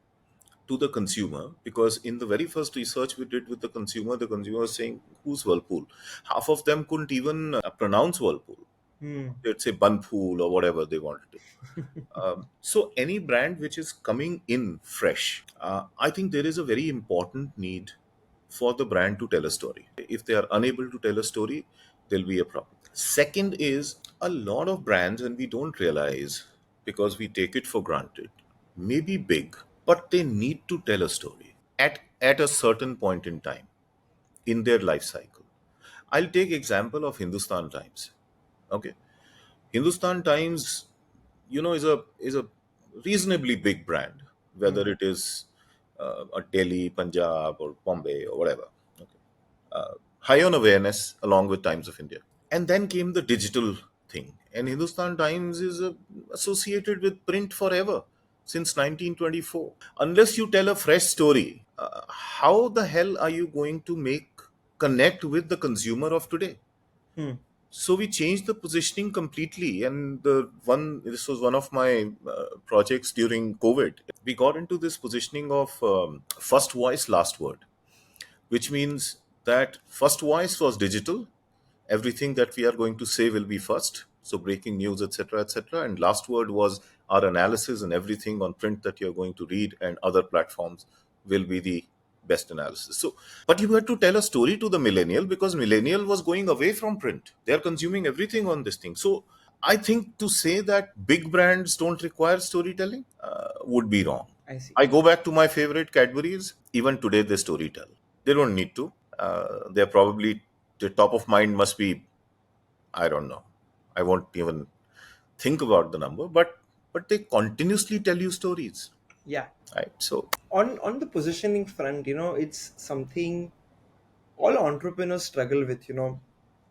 A: to the consumer, because in the very first research we did with the consumer was saying, "Who's Whirlpool?" Half of them couldn't even pronounce Whirlpool.
B: Hmm.
A: They'd say Bunpool or whatever they wanted to. So any brand which is coming in fresh, I think there is a very important need for the brand to tell a story. If they are unable to tell a story, there'll be a problem. Second is, a lot of brands, and we don't realize, because we take it for granted, may be big, but they need to tell a story at a certain point in time in their life cycle. I'll take example of Hindustan Times. Okay, Hindustan Times, is a reasonably big brand,
B: Hmm.
A: whether it is a Delhi, Punjab, or Bombay or whatever. Okay. High on awareness along with Times of India. And then came the digital thing. And Hindustan Times is associated with print forever since 1924. Unless you tell a fresh story, how the hell are you going to make connect with the consumer of today?
B: Hmm.
A: So we changed the positioning completely, and this was one of my projects during COVID. We got into this positioning of first voice, last word, which means that first voice was digital. Everything that we are going to say will be first. So breaking news, etc., etc. And last word was our analysis, and everything on print that you're going to read and other platforms will be the best analysis. So, but you had to tell a story to the millennial because millennial was going away from print. They are consuming everything on this thing. So I think to say that big brands don't require storytelling would be wrong.
B: I see.
A: I go back to my favorite Cadbury's. Even today, they storytell. They don't need to. They're probably the top of mind must be, I don't know. I won't even think about the number, but they continuously tell you stories,
B: Yeah.
A: right? So
B: On the positioning front, it's something all entrepreneurs struggle with.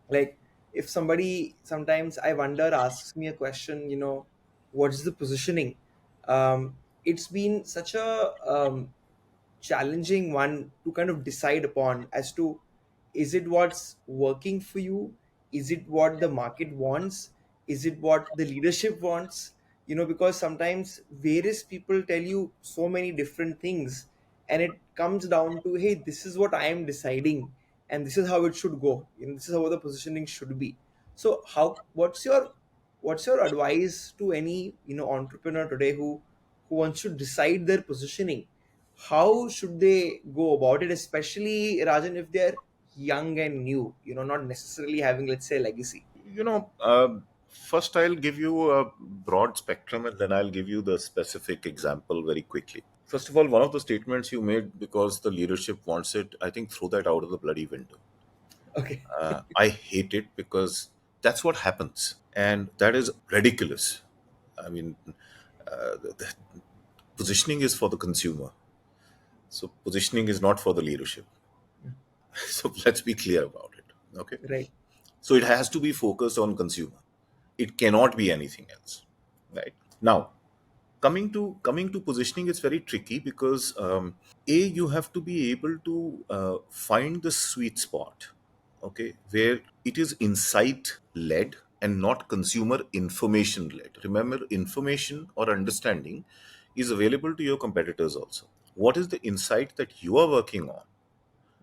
B: Like, if somebody, sometimes I wonder, asks me a question, what's the positioning? It's been such a challenging one to kind of decide upon, as to, is it what's working for you, is it what the market wants, is it what the leadership wants? Because sometimes various people tell you so many different things, and it comes down to, hey, this is what I am deciding, and this is how it should go, this is how the positioning should be. So how what's your advice to any entrepreneur today who wants to decide their positioning? How should they go about it, especially, Rajan, if they're young and new, not necessarily having, let's say, legacy?
A: you know, first I'll give you a broad spectrum, and then I'll give you the specific example very quickly. First of all, one of the statements you made, because the leadership wants it, I think throw that out of the bloody window.
B: Okay.
A: I hate it because that's what happens, and that is ridiculous. I mean, the positioning is for the consumer, so positioning is not for the leadership. So let's be clear about it. Okay,
B: Right.
A: so it has to be focused on consumer. It cannot be anything else, right? Now, coming to positioning, it's very tricky because you have to be able to find the sweet spot, okay, where it is insight led and not consumer information led. Remember, information or understanding is available to your competitors also. What is the insight that you are working on,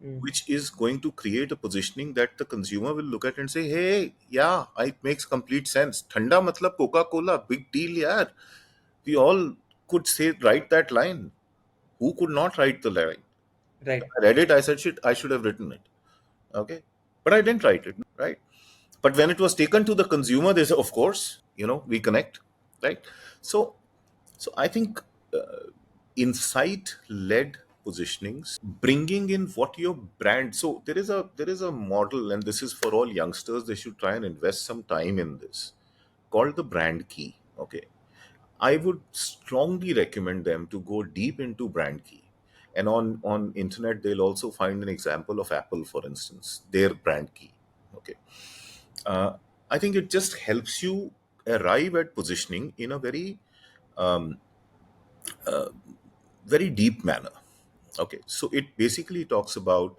B: Mm.
A: which is going to create a positioning that the consumer will look at and say, hey, yeah, it makes complete sense. Thanda matlab Coca Cola, big deal, yeah. We all could say, write that line. Who could not write the line?
B: Right.
A: I read it, I said, shit, I should have written it. Okay. But I didn't write it, right? But when it was taken to the consumer, they said, of course, we connect, right? So, so I think insight led positionings, bringing in what your brand. So there is a model, and this is for all youngsters. They should try and invest some time in this, called the brand key. Okay, I would strongly recommend them to go deep into brand key. And on internet, they'll also find an example of Apple, for instance, their brand key. Okay, uh, I think it just helps you arrive at positioning in a very deep manner. Okay, so it basically talks about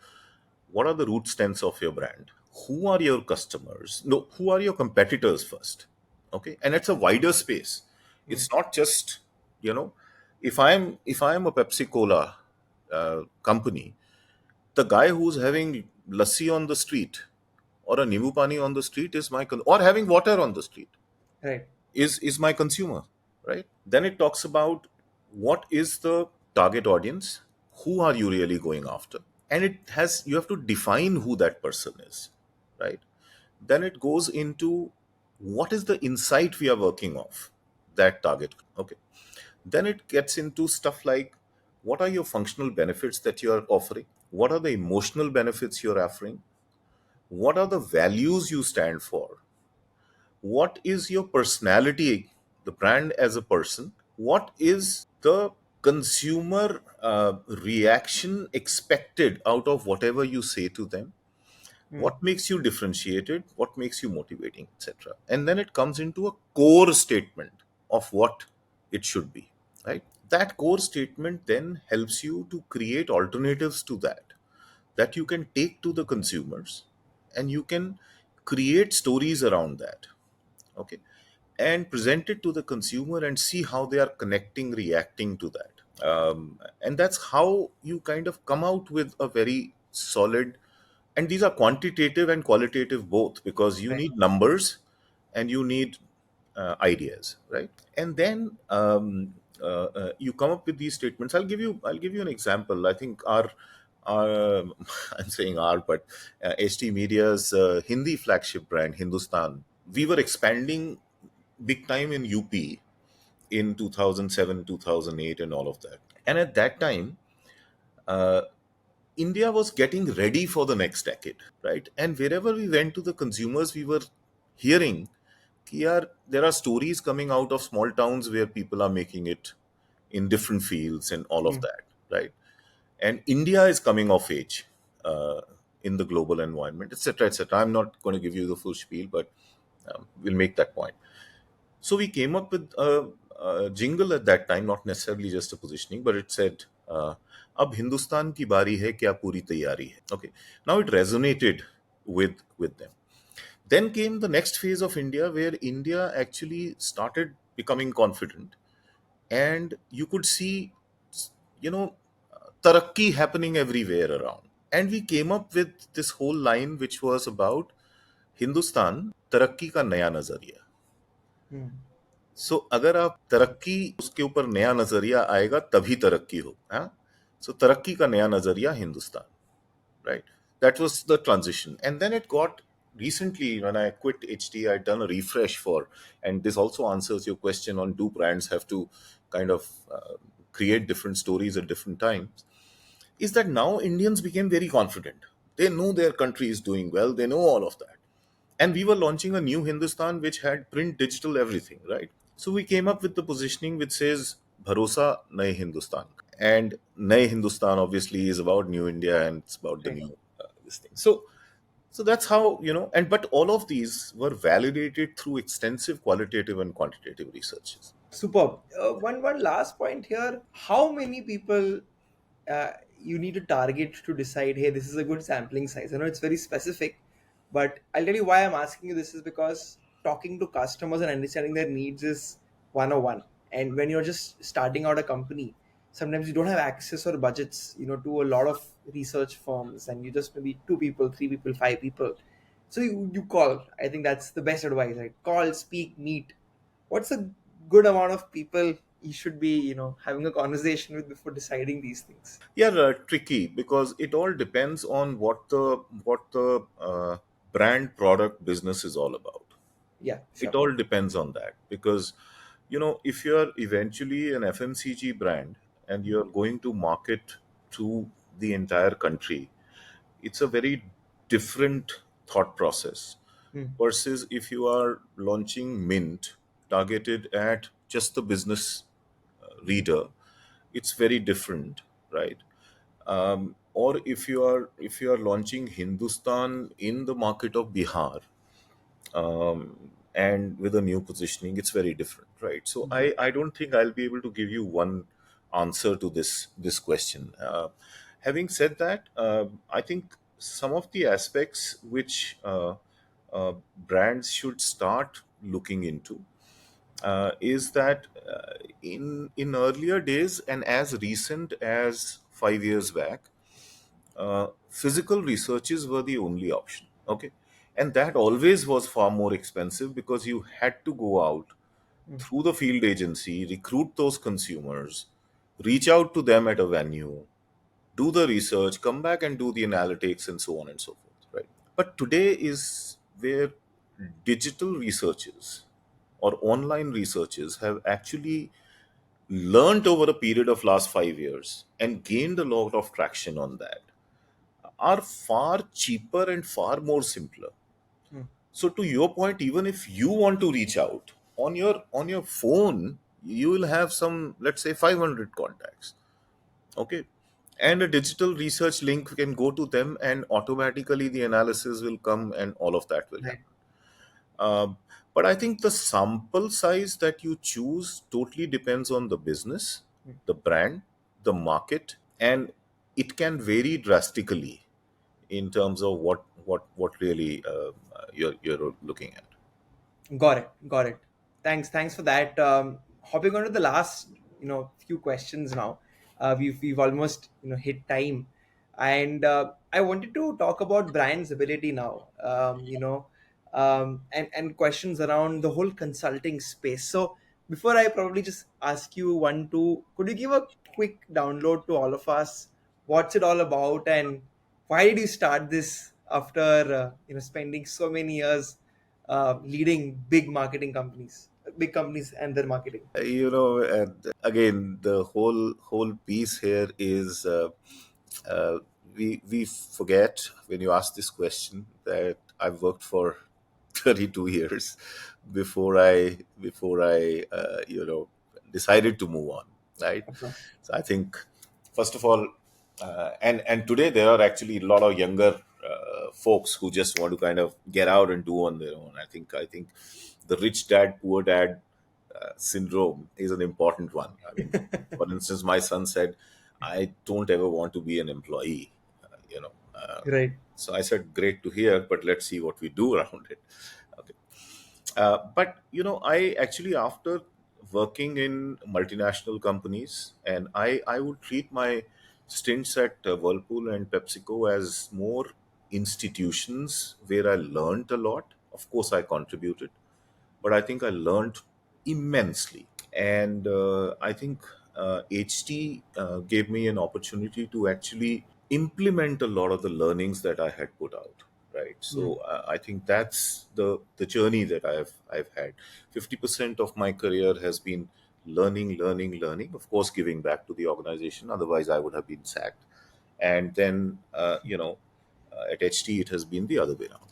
A: what are the root strengths of your brand, who are your customers, no, who are your competitors first. Okay, and it's a wider space.
B: Mm.
A: It's not just, you know, if I'm a Pepsi Cola company, the guy who's having lassi on the street or a nimu pani on the street is or having water on the street
B: Right.
A: is my consumer, right? Then it talks about what is the target audience, who are you really going after, and you have to define who that person is, right? Then it goes into what is the insight we are working off. that target. Okay. Then it gets into stuff like, what are your functional benefits that you're offering? What are the emotional benefits you're offering? What are the values you stand for? What is your personality, the brand as a person? What is the consumer reaction expected out of whatever you say to them?
B: Hmm.
A: What makes you differentiated? What makes you motivating, etc.? And then it comes into a core statement of what it should be, right? That core statement then helps you to create alternatives to that you can take to the consumers, and you can create stories around that. Okay. And present it to the consumer and see how they are connecting, reacting to that. And that's how you kind of come out with a very solid, and these are quantitative and qualitative both, because you
B: Right.
A: need numbers and you need ideas, right? And then you come up with these statements. I'll give you an example. I think our I'm saying our, but HT Media's Hindi flagship brand, Hindustan, we were expanding big time in UP in 2007, 2008, and all of that. And at that time, uh, India was getting ready for the next decade, right? And wherever we went to the consumers, we were hearing कि यार, there are stories coming out of small towns where people are making it in different fields and all of
B: Hmm.
A: that, right? And India is coming of age uh, in the global environment, etc., etc. I'm not going to give you the full spiel, but we'll make that point. So we came up with a jingle at that time, not necessarily just a positioning, but it said, "अब हिंदुस्तान की बारी है क्या पूरी तैयारी है." Okay, now it resonated with them. Then came the next phase of India, where India actually started becoming confident, and you could see, you know, tarakki happening everywhere around. And we came up with this whole line, which was about Hindustan तरक्की का नया नजरिया.
B: Hmm.
A: सो अगर आप तरक्की उसके ऊपर नया नजरिया आएगा तभी तरक्की हो. हाँ, सो तरक्की का नया नजरिया Hindustan, right? That was the transition. And then it got, recently when I quit HT, I'd done a refresh for, and this also answers your question on, do brands have to kind of create different stories at different times, is that now Indians became very confident. They know their country is doing well, they know all of that. And we were launching a new Hindustan which had print, digital, everything, right? So we came up with the positioning which says Bharosa Naye Hindustan Ka. And Naye Hindustan obviously is about New India, and it's about the
B: Right.
A: new this thing. So that's how, and but all of these were validated through extensive qualitative and quantitative researches.
B: Superb. One last point here. How many people you need to target to decide, hey, this is a good sampling size? I know it's very specific, but I'll tell you why I'm asking you this is because talking to customers and understanding their needs is 101. And when you're just starting out a company, sometimes you don't have access or budgets, to a lot of research firms, and you just maybe two people, three people, five people. So you call. I think that's the best advice, right? Call, speak, meet. What's a good amount of people you should be having a conversation with before deciding these things?
A: Yeah, tricky, because it all depends on what the brand, product, business is all about.
B: Yeah,
A: It
B: sure.
A: all depends on that, because if you're eventually an FMCG brand and you're going to market to the entire country, it's a very different thought process
B: Hmm.
A: versus if you are launching Mint targeted at just the business reader. It's very different, right? Or if you are launching Hindustan in the market of Bihar, and with a new positioning, it's very different, right? So I don't think I'll be able to give you one answer to this question. Having said that, I think some of the aspects which brands should start looking into is that in earlier days, and as recent as 5 years back, physical researches were the only option. Okay. And that always was far more expensive, because you had to go out
B: Hmm.
A: through the field agency, recruit those consumers, reach out to them at a venue, do the research, come back and do the analytics, and so on and so forth, right? But today is where digital researches, or online researchers have actually learned over a period of last 5 years and gained a lot of traction on that are far cheaper and far more simpler.
B: Hmm.
A: So to your point, even if you want to reach out on your phone, you will have some, let's say, 500 contacts. Okay. And a digital research link can go to them, and automatically the analysis will come and all of that will
B: Right.
A: happen. But I think the sample size that you choose totally depends on the business,
B: Hmm.
A: the brand, the market, and it can vary drastically in terms of what really you're looking at.
B: Got it. Got it. Thanks for that. Hopping on to the last, few questions now. We've almost, hit time, and I wanted to talk about brand's ability now. And questions around the whole consulting space. So before I probably just ask you one, two, could you give a quick download to all of us? What's it all about, and why did you start this after spending so many years leading big companies and their marketing?
A: Again, the whole piece here is we forget when you ask this question that I've worked for 32 years before I decided to move on, right?
B: Of course.
A: So I think, first of all, and today there are actually a lot of younger folks who just want to kind of get out and do on their own. I think the rich dad poor dad syndrome is an important one. I mean, for instance, my son said, "I don't ever want to be an employee." Uh, you know, uh,
B: Right.
A: so I said, "Great to hear, but let's see what we do around it." Okay. But I actually, after working in multinational companies, and I would treat my stints at Whirlpool and PepsiCo as more institutions where I learned a lot. Of course, I contributed, but I think I learned immensely. And I think HT gave me an opportunity to actually implement a lot of the learnings that I had put out. Right.
B: Hmm.
A: So I think that's the journey that I've had. 50% of my career has been learning, learning, learning. Of course, giving back to the organization. Otherwise, I would have been sacked. And then at HT, it has been the other way around.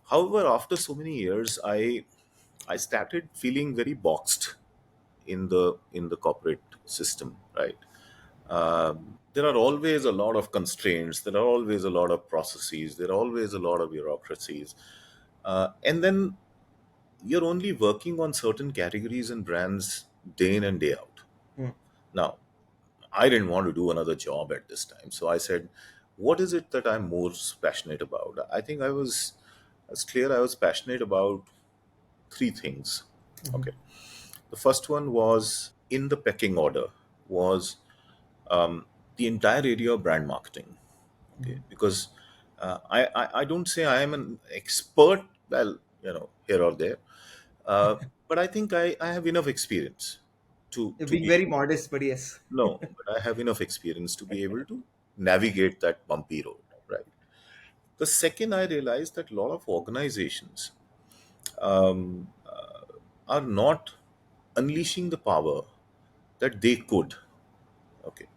A: However, after so many years, I started feeling very boxed in the corporate system, right? There are always a lot of constraints. There are always a lot of processes. There are always a lot of bureaucracies, and then you're only working on certain categories and brands day in and day out.
B: Hmm.
A: Now, I didn't want to do another job at this time, so I said, "What is it that I'm most passionate about?" I think I was clear. I was passionate about three things.
B: Mhm.
A: Okay. The first one was in the pecking order was the entire area of brand marketing. Okay,
B: Mhm.
A: because I don't say I am an expert. Well, here or there, but I think I have enough experience
B: You're
A: to
B: being
A: be
B: very
A: able.
B: modest, but yes.
A: No, but I have enough experience to be able to navigate that bumpy road. Right. The second, I realized that a lot of organizations are not unleashing the power that they could. Okay.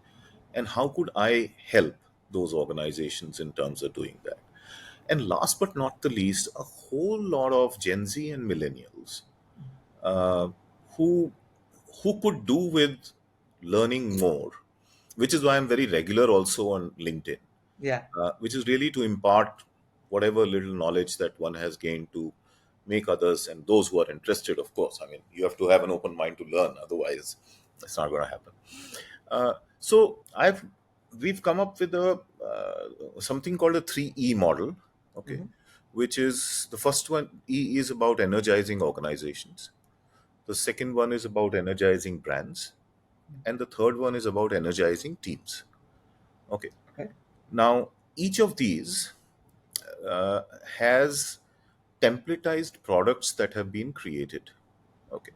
A: And how could I help those organizations in terms of doing that? And last but not the least, a whole lot of Gen Z and millennials uh, who could do with learning more, which is why I'm very regular also on LinkedIn,
B: Yeah.
A: which is really to impart whatever little knowledge that one has gained to make others and those who are interested. Of course, I mean, you have to have an open mind to learn, otherwise it's not going to happen. So we've come up with a something called a 3E model. Okay,
B: Hmm.
A: which is the first one. E is about energizing organizations. The second one is about energizing brands, and the third one is about energizing teams. Okay,
B: Okay.
A: now each of these uh, has templatized products that have been created. Okay,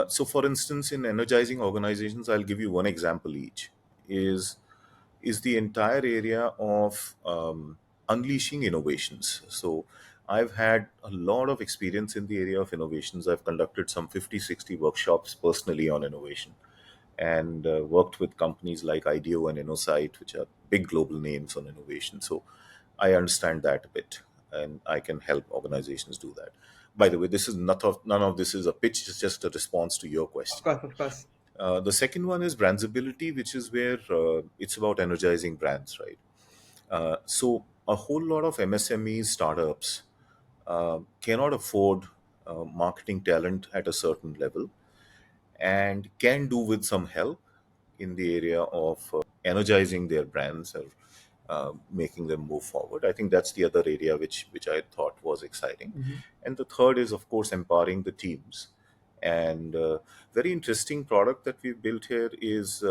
A: so for instance, in energizing organizations, I'll give you one example each. Is the entire area of unleashing innovations. So I've had a lot of experience in the area of innovations. I've conducted some 50, 60 workshops personally on innovation, and worked with companies like IDEO and InnoSight, which are big global names on innovation. So I understand that a bit, and I can help organizations do that. By the way, this is none of this is a pitch; it's just a response to your
B: Of
A: question.
B: course, of course.
A: The second one is BrandsAbility, which is where it's about energizing brands, right? So a whole lot of MSMEs, startups cannot afford marketing talent at a certain level, and can do with some help in the area of energizing their brands or making them move forward. I think that's the other area which I thought was exciting.
B: Mhm.
A: And the third is, of course, empowering the teams. And very interesting product that we've built here is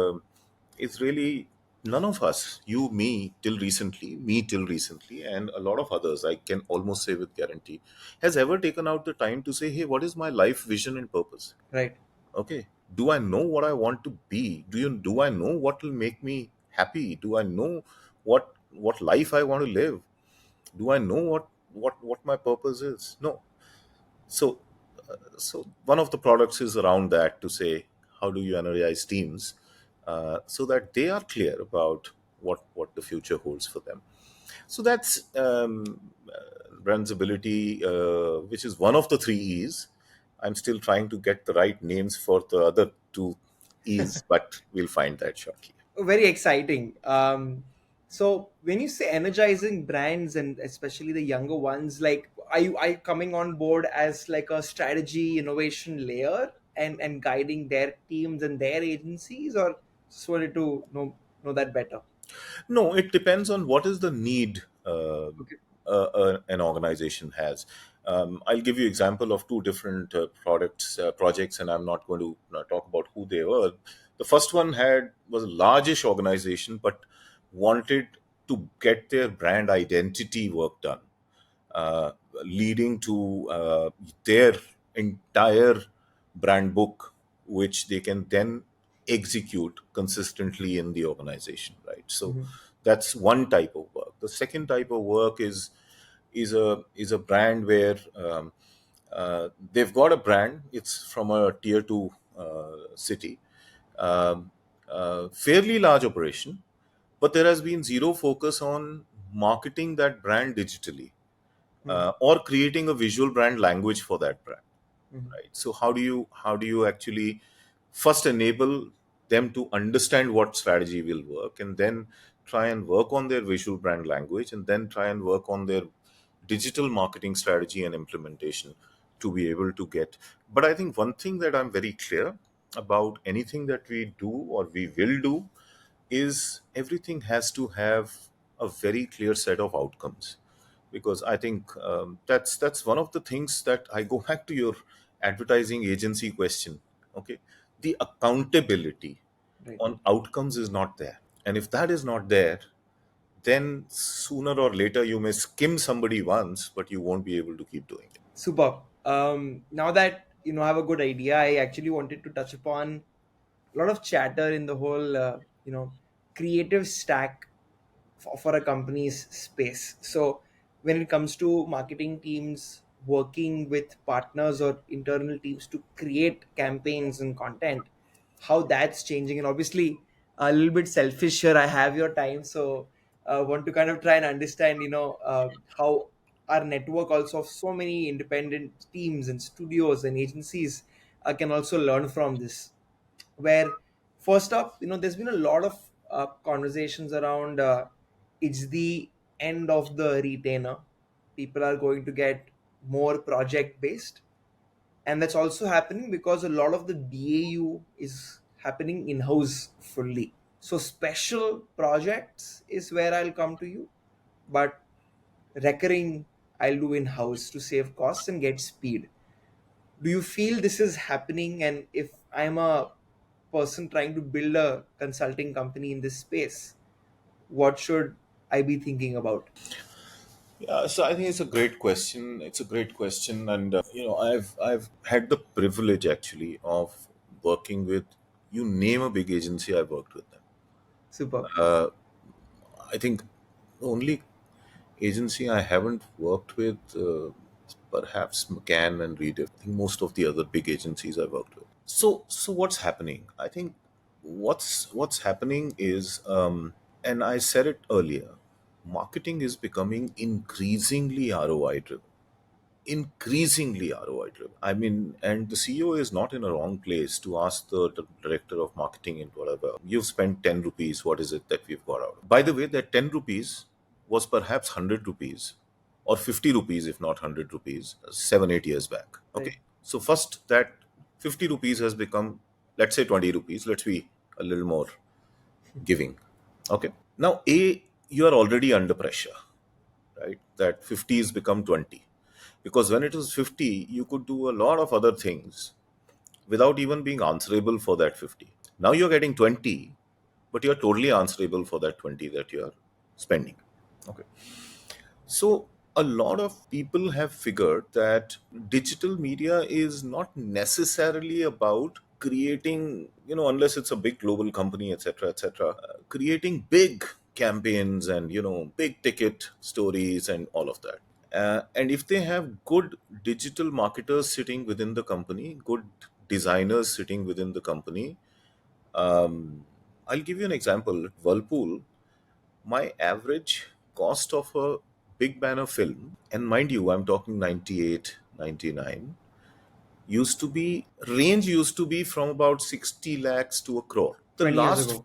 A: really none of us, you, me till recently, and a lot of others, I can almost say with guarantee, has ever taken out the time to say, hey, what is my life vision and purpose?
B: Right.
A: Okay, do I know what I want to be? Do I know what will make me happy? Do I know what life I want to live? Do I know what my purpose is? No. So so one of the products is around that, to say how do you energize teams so that they are clear about what the future holds for them. So that's Brand's ability, which is one of the three E's. I'm still trying to get the right names for the other two E's, but we'll find that shortly.
B: Very exciting. So when you say energizing brands and especially the younger ones, like are you coming on board as like a strategy innovation layer and guiding their teams and their agencies, or just wanted to know that better?
A: No, it depends on what is the need
B: Okay.
A: an organization has. I'll give you example of two different projects, and I'm not going to talk about who they were. The first one was a largish organization, but wanted to get their brand identity work done, leading to their entire brand book, which they can then execute consistently in the organization, right? So
B: Mhm.
A: that's one type of work. The second type of work is a brand where they've got a brand. It's from a tier two city, um, fairly large operation, but there has been zero focus on marketing that brand digitally,
B: Mhm.
A: or creating a visual brand language for that brand,
B: Mhm.
A: right? So how do you actually first enable them to understand what strategy will work, and then try and work on their visual brand language, and then try and work on their digital marketing strategy and implementation to be able to get. But I think one thing that I'm very clear about, anything that we do or we will do, is everything has to have a very clear set of outcomes, because I think that's one of the things that I go back to your advertising agency question. Okay, the accountability
B: Right.
A: on outcomes is not there, and if that is not there, then sooner or later you may skim somebody once, but you won't be able to keep doing it.
B: Super. Now that I have a good idea, I actually wanted to touch upon a lot of chatter in the whole creative stack for a company's space. So when it comes to marketing teams working with partners or internal teams to create campaigns and content, how that's changing. And obviously a little bit selfish here, I have your time, so want to kind of try and understand how our network also of so many independent teams and studios and agencies can also learn from this. Where first up, there's been a lot of conversations around it's the end of the retainer. People are going to get more project based, and that's also happening because a lot of the BAU is happening in house fully. So special projects is where I'll come to you, but recurring I'll do in house to save costs and get speed. Do you feel this is happening? And if I'm a person trying to build a consulting company in this space, what should I be thinking about?
A: Yeah, so I think it's a great question. It's a great question, and I've had the privilege actually of working with, you name a big agency, I've worked with them.
B: Super.
A: I think only agency I haven't worked with, perhaps McCann and Reed. I think most of the other big agencies I worked with. So what's happening? I think what's happening is, and I said it earlier, marketing is becoming increasingly ROI driven. Increasingly ROI driven. I mean, and the CEO is not in a wrong place to ask the director of marketing and whatever, you've spent 10 rupees, what is it that we've got out? By the way, that 10 rupees was perhaps 100 rupees or 50 rupees, if not 100 rupees, 7, 8 years back.
B: Right.
A: Okay. So, first, that 50 rupees has become, let's say, 20 rupees. Let's be a little more giving. Okay. Now, you are already under pressure, right? That 50s become 20. Because when it was 50, you could do a lot of other things without even being answerable for that 50. Now you're getting 20, but you're totally answerable for that 20 that you're spending. Okay. So a lot of people have figured that digital media is not necessarily about creating, unless it's a big global company, etc., etc., creating big campaigns and, big ticket stories and all of that. And if they have good digital marketers sitting within the company, good designers sitting within the company, I'll give you an example. Whirlpool, my average cost of a big banner film, and mind you, I'm talking 98, 99, used to be from about 60 lakhs to a crore.
B: 20 years ago.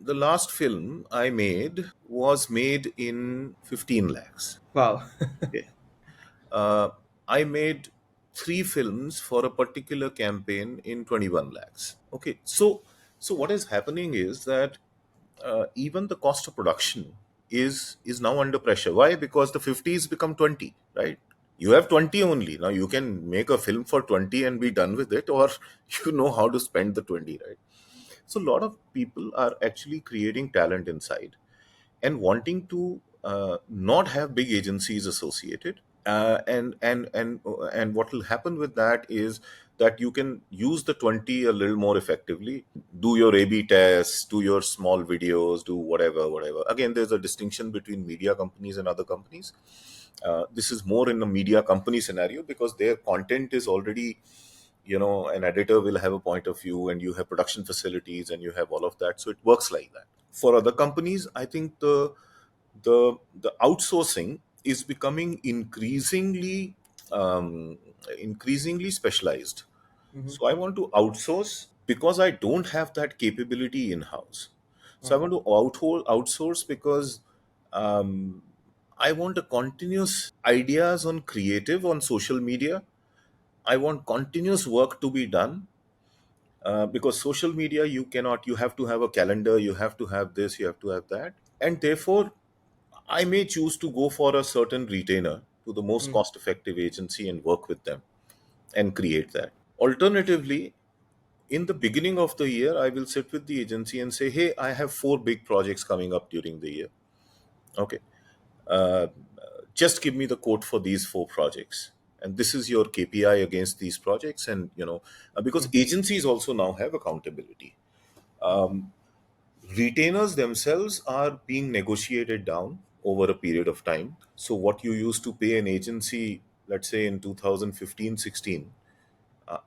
A: The last film I made was made in 15 lakhs.
B: Wow.
A: Okay. Uh, I made three films for a particular campaign in 21 lakhs. Okay, so what is happening is that even the cost of production is now under pressure. Why? Because the 50s become 20, right? You have 20 only. Now you can make a film for 20 and be done with it, or you know how to spend the 20, right? So a lot of people are actually creating talent inside and wanting to not have big agencies associated, and what will happen with that is that you can use the 20 a little more effectively, do your AB tests, do your small videos, do whatever. Again, there's a distinction between media companies and other companies. This is more in a media company scenario because their content is already, an editor will have a point of view and you have production facilities and you have all of that, so it works like that. For other companies, I think the outsourcing is becoming increasingly specialized.
B: Hmm.
A: So I want to outsource because I don't have that capability in house. So I
B: Okay.
A: want to outsource because um, I want a continuous ideas on creative on social media. I want continuous work to be done, because social media, you have to have a calendar, you have to have this, you have to have that, and therefore I may choose to go for a certain retainer to the most
B: Mm.
A: cost effective agency and work with them and create that. Alternatively, in the beginning of the year, I will sit with the agency and say, hey, I have 4 big projects coming up during the year. Okay. Uh, just give me the quote for these 4 projects. And this is your KPI against these projects. And, because
B: Mm.
A: agencies also now have accountability. Retainers themselves are being negotiated down over a period of time. So, what you used to pay an agency, let's say in 2015 16,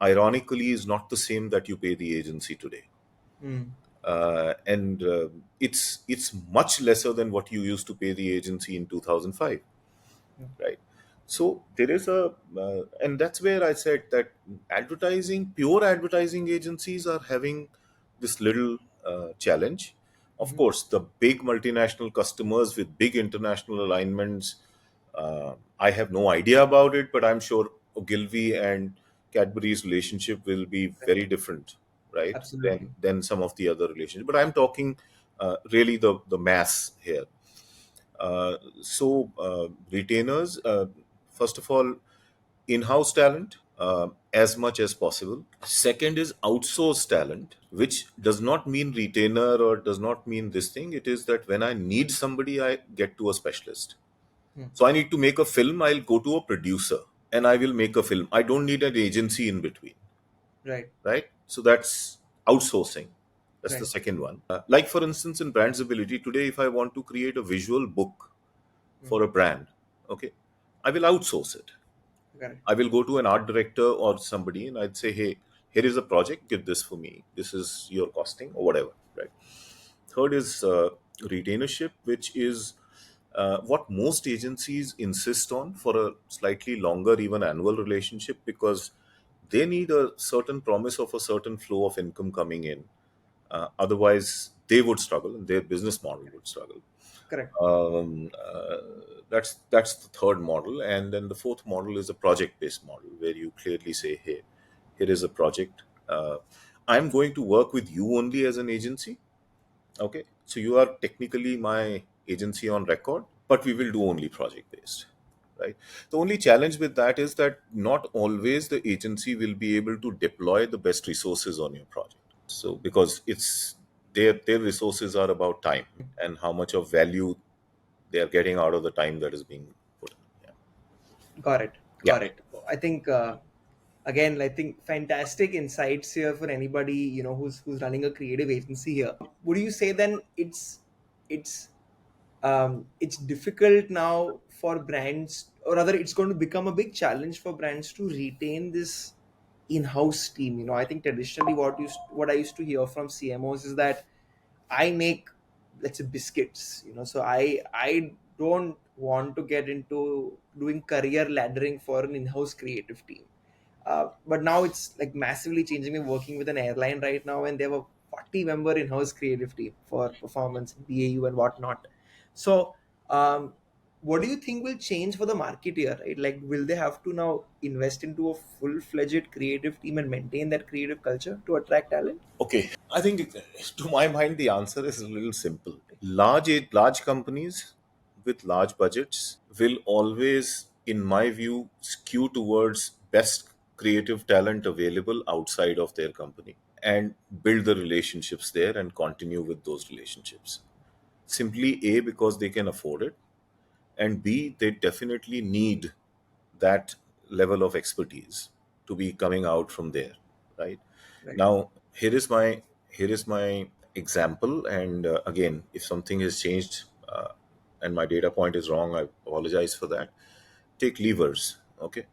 A: ironically, is not the same that you pay the agency today.
B: Mm.
A: And it's much lesser than what you used to pay the agency in 2005,
B: Yeah.
A: right? So there is and that's where I said that pure advertising agencies are having this little challenge. Of
B: Mhm.
A: course, the big multinational customers with big international alignments, I have no idea about it, but I'm sure Ogilvy and Cadbury's relationship will be
B: Right.
A: very different, right,
B: Absolutely.
A: than some of the other relationships. But I'm talking really the mass here. Retainers, first of all, in-house talent as much as possible. Second is outsourced talent, which does not mean retainer or does not mean this thing. It is that when I need somebody, I get to a specialist.
B: Mm.
A: So I need to make a film, I'll go to a producer and I will make a film. I don't need an agency in between,
B: Right.
A: right? So that's outsourcing. That's the
B: Right.
A: second one. Like for instance, in BrandsAbility today, if I want to create a visual book,
B: Mm.
A: for a brand, okay, I will outsource it.
B: Correct.
A: I will go to an art director or somebody and I'd say, hey, here is a project, give this for me. This is your costing or whatever, right? Third is retainership, which is what most agencies insist on for a slightly longer, even annual relationship, because they need a certain promise of a certain flow of income coming in. Otherwise, they would struggle and their business model would struggle.
B: Correct.
A: Um, uh, that's the third model, and then the fourth model is a project-based model where you clearly say, "Hey, here is a project. I'm going to work with you only as an agency. Okay, so you are technically my agency on record, but we will do only project-based." Right. The only challenge with that is that not always the agency will be able to deploy the best resources on your project. So because it's their resources are about time and how much of value they are getting out of the time that is being put in.
B: Got it.
A: Yeah.
B: Got it. I think again, I think fantastic insights here for anybody who's running a creative agency here. Would you say then it's it's difficult now for brands, or rather, it's going to become a big challenge for brands to retain this in-house team? I think traditionally what I used to hear from CMOs is that I make, let's say, biscuits, so I don't want to get into doing career laddering for an in-house creative team. But now it's like massively changing. We're working with an airline right now, and they have a 40-member in-house creative team for performance, BAU, and whatnot. So, what do you think will change for the market here? Right? Like, will they have to now invest into a full-fledged creative team and maintain that creative culture to attract talent?
A: Okay. I think to my mind the answer is a little simple. Large companies with large budgets will always, in my view, skew towards best creative talent available outside of their company and build the relationships there and continue with those relationships. Simply A, because they can afford it, and B, they definitely need that level of expertise to be coming out from there, right?
B: Right.
A: Now here is my example, and again, if something has changed and my data point is wrong, I apologize for that. Take Levers. Okay,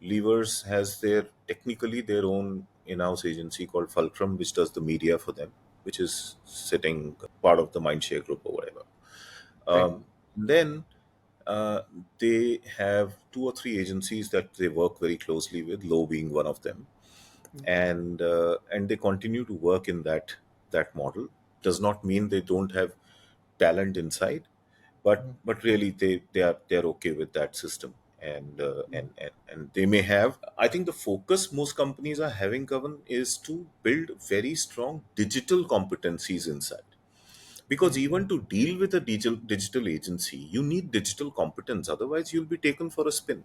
A: Levers has their technically their own in-house agency called Fulcrum, which does the media for them, which is sitting part of the Mindshare group or whatever.
B: Right.
A: Then they have two or three agencies that they work very closely with, Low being one of them, and they continue to work in that model. Does not mean they don't have talent inside, but really they are okay with that system, and they may have. I think the focus most companies are having, Kavan, is to build very strong digital competencies inside, because even to deal with a digital agency you need digital competence, otherwise you'll be taken for a spin,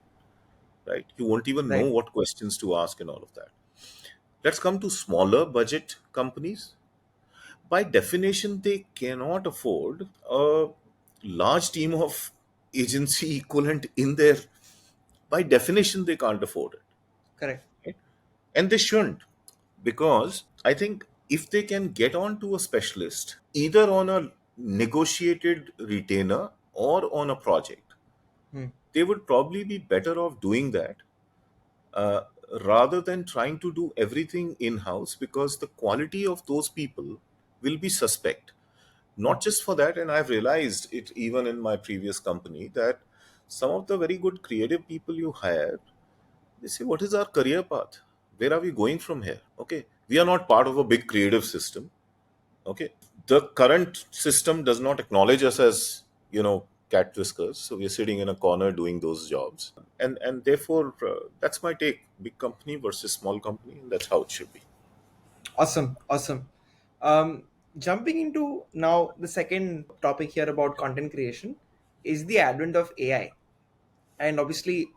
A: right? You won't even know
B: Right.
A: what questions to ask and all of that. Let's come to smaller budget companies. By definition they cannot afford a large team of agency equivalent in there. By definition they can't afford it,
B: Correct.
A: right? And they shouldn't, because I think if they can get onto a specialist either on a negotiated retainer or on a project,
B: Hmm.
A: they would probably be better off doing that uh, rather than trying to do everything in house, because the quality of those people will be suspect.
B: Hmm.
A: Not just for that, and I've realized it even in my previous company that some of the very good creative people you hire, they say, what is our career path? Where are we going from here? Okay, we are not part of a big creative system. Okay, the current system does not acknowledge us as, cat whiskers, so we're sitting in a corner doing those jobs, and therefore that's my take. Big company versus small company, and that's how it should be.
B: Awesome, awesome. Jumping into now the second topic here about content creation is the advent of AI, and obviously,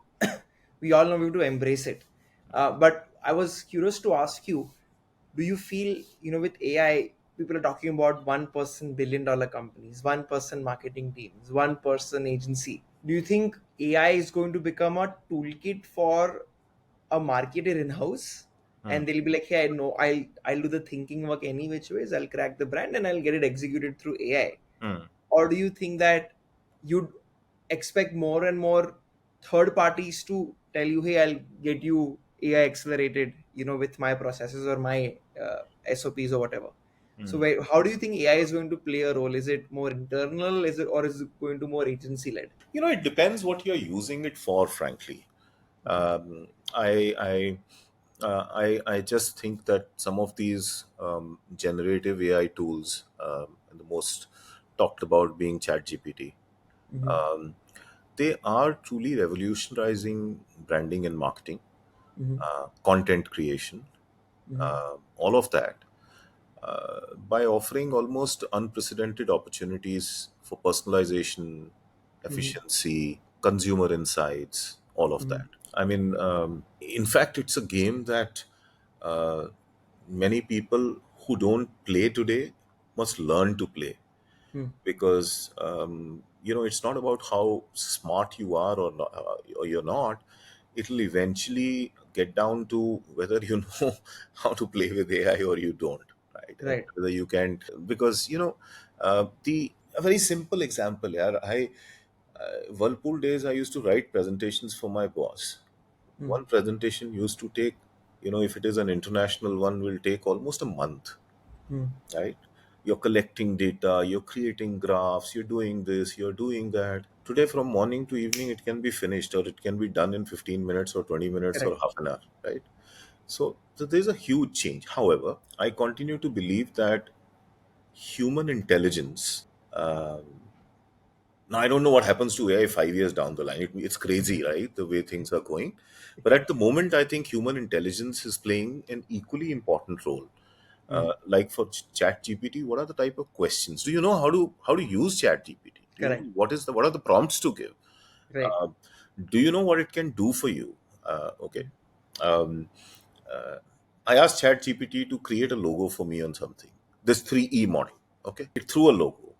B: we all know we have to embrace it. But I was curious to ask you: do you feel, with AI, people are talking about one-person billion-dollar companies, one-person marketing teams, one-person agency? Do you think AI is going to become a toolkit for a marketer in house,
A: Hmm.
B: and they'll be like, hey, I know I'll do the thinking work any which ways, I'll crack the brand and I'll get it executed through AI?
A: Hmm.
B: Or do you think that you'd expect more and more third parties to tell you, hey, I'll get you AI accelerated, with my processes or my SOPs or whatever. So how do you think AI is going to play a role? Is it more internal, is it going to more agency led?
A: It depends what you're using it for, frankly. Um, I just think that some of these generative AI tools, and the most talked about being ChatGPT,
B: Mm-hmm.
A: um, they are truly revolutionizing branding and marketing,
B: Mm-hmm.
A: content creation,
B: Mm-hmm.
A: all of that, by offering almost unprecedented opportunities for personalization,
B: Mm-hmm.
A: efficiency, consumer insights, all of that. I mean, in fact, it's a game that uh, many people who don't play today must learn to play,
B: Mm-hmm.
A: because it's not about how smart you are or, not, or you're not. It'll eventually get down to whether you know how to play with AI or you don't, right? And
B: Right.
A: whether you can, because the a very simple example, yeah. Whirlpool days, I used to write presentations for my boss.
B: Mm-hmm.
A: One presentation used to take, if it is an international one, will take almost a month, right? You're collecting data, you're creating graphs, you're doing this, you're doing that. Today, from morning to evening, it can be finished, or it can be done in 15 minutes or 20 minutes or
B: Correct.
A: half an hour, right? So there's a huge change. However, I continue to believe that human intelligence. Now, I don't know what happens to AI 5 years down the line. It's crazy, right? The way things are going. But at the moment, I think human intelligence is playing an equally important role.
B: Mm.
A: Like for Chat GPT, what are the type of questions? Do you know how to use Chat GPT? Do you know
B: Correct.
A: what are the prompts to give?
B: Right.
A: Uh, do you know what it can do for you? Okay. Um, uh, I asked Chat GPT to create a logo for me on something. This 3E model. Okay. It threw a logo,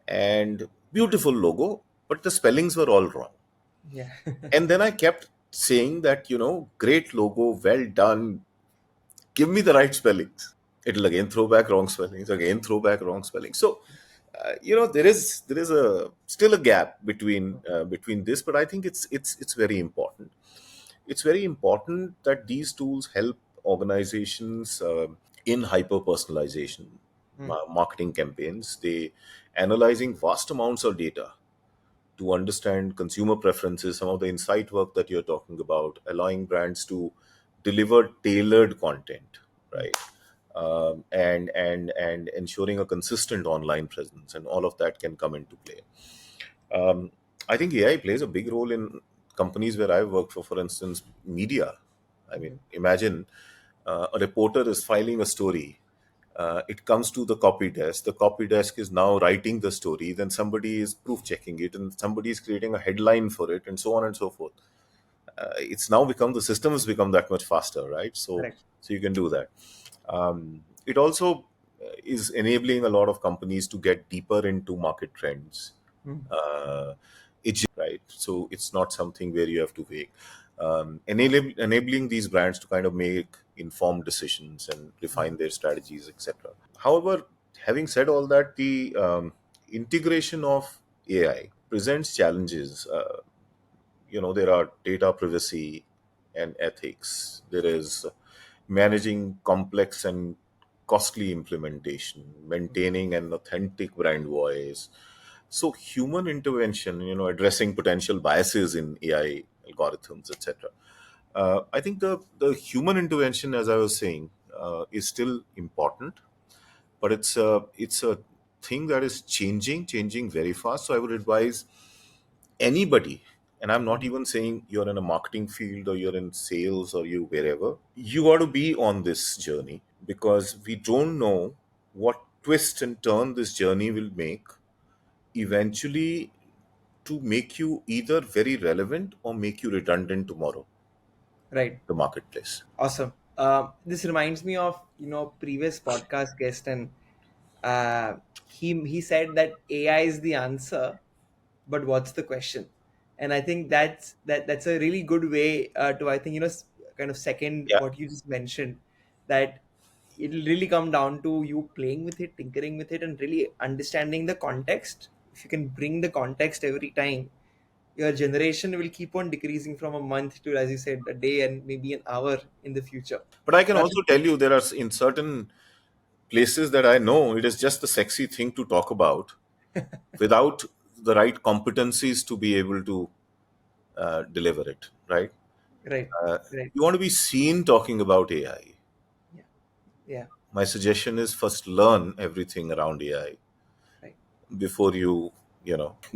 A: and beautiful logo, but the spellings were all wrong.
B: Yeah.
A: And then I kept saying that, great logo, well done, give me the right spellings. It'll again throw back wrong spellings, again throw back wrong spellings. So, there is a still a gap between this, but I think it's very important. It's very important that these tools help organizations in hyper personalization
B: Mm.
A: marketing campaigns. They analyzing vast amounts of data to understand consumer preferences, some of the insight work that you're talking about, allowing brands to deliver tailored content, right? And ensuring a consistent online presence, and all of that can come into play. Um, I think AI plays a big role in companies where I've worked for instance, media. I mean,
B: Mhm.
A: imagine a reporter is filing a story. It comes to the copy desk. The copy desk is now writing the story. Then somebody is proof checking it, and somebody is creating a headline for it, and so on and so forth. It's now become the system has become that much faster, right? So,
B: Correct.
A: so you can do that. It also is enabling a lot of companies to get deeper into market trends.
B: Mm.
A: Uh, it's right, so it's not something where you have to wait. Enabling these brands to kind of make informed decisions and refine their strategies, etc. However, having said all that, the integration of AI presents challenges. There are data privacy and ethics. There is managing complex and costly implementation, maintaining an authentic brand voice. So human intervention, addressing potential biases in AI algorithms, etc. I think the human intervention, as I was saying, is still important, but it's a thing that is changing very fast. So I would advise anybody, and I'm not even saying you're in a marketing field or you're in sales or you wherever, you got to be on this journey, because we don't know what twist and turn this journey will make eventually, to make you either very relevant or make you redundant tomorrow,
B: Right.
A: the marketplace.
B: Awesome. This reminds me of previous podcast guest, and he said that AI is the answer, but what's the question? And I think that's a really good way to, I think, kind of second
A: Yeah.
B: what you just mentioned, that it'll really come down to you playing with it, tinkering with it, and really understanding the context. If you can bring the context every time, your generation will keep on decreasing from a month to, as you said, a day and maybe an hour in the future.
A: But I can
B: Rajan,
A: also tell you there are in certain places that I know it is just a sexy thing to talk about without the right competencies to be able to deliver it, right?
B: right,
A: Uh,
B: right,
A: you want to be seen talking about AI.
B: yeah, yeah,
A: My suggestion is first learn everything around AI
B: right.
A: before you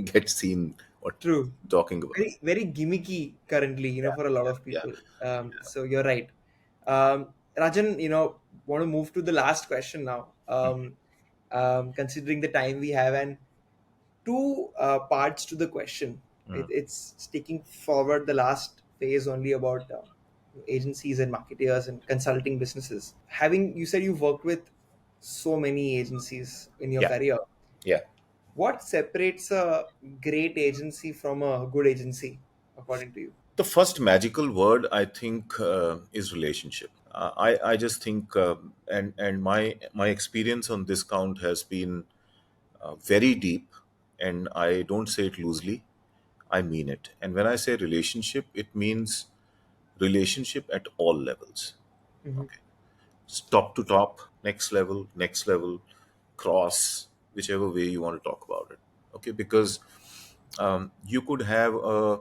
A: get seen or
B: True.
A: talking about.
B: Very, very gimmicky currently, for a lot of
A: Yeah,
B: people. So you're right. Rajan, want to move to the last question now. Considering the time we have, and two parts to the question. It's taking forward the last phase only about agencies and marketers and consulting businesses. Having, you said you've worked with so many agencies in your
A: yeah,
B: career.
A: yeah.
B: What separates a great agency from a good agency, according to you?
A: The first magical word I think is relationship. I just think, and my experience on this count has been very deep, and I don't say it loosely. I mean it. And when I say relationship, it means relationship at all levels.
B: Hmm.
A: Okay, top to top, next level, cross, whichever way you want to talk about it. Okay, because you could have a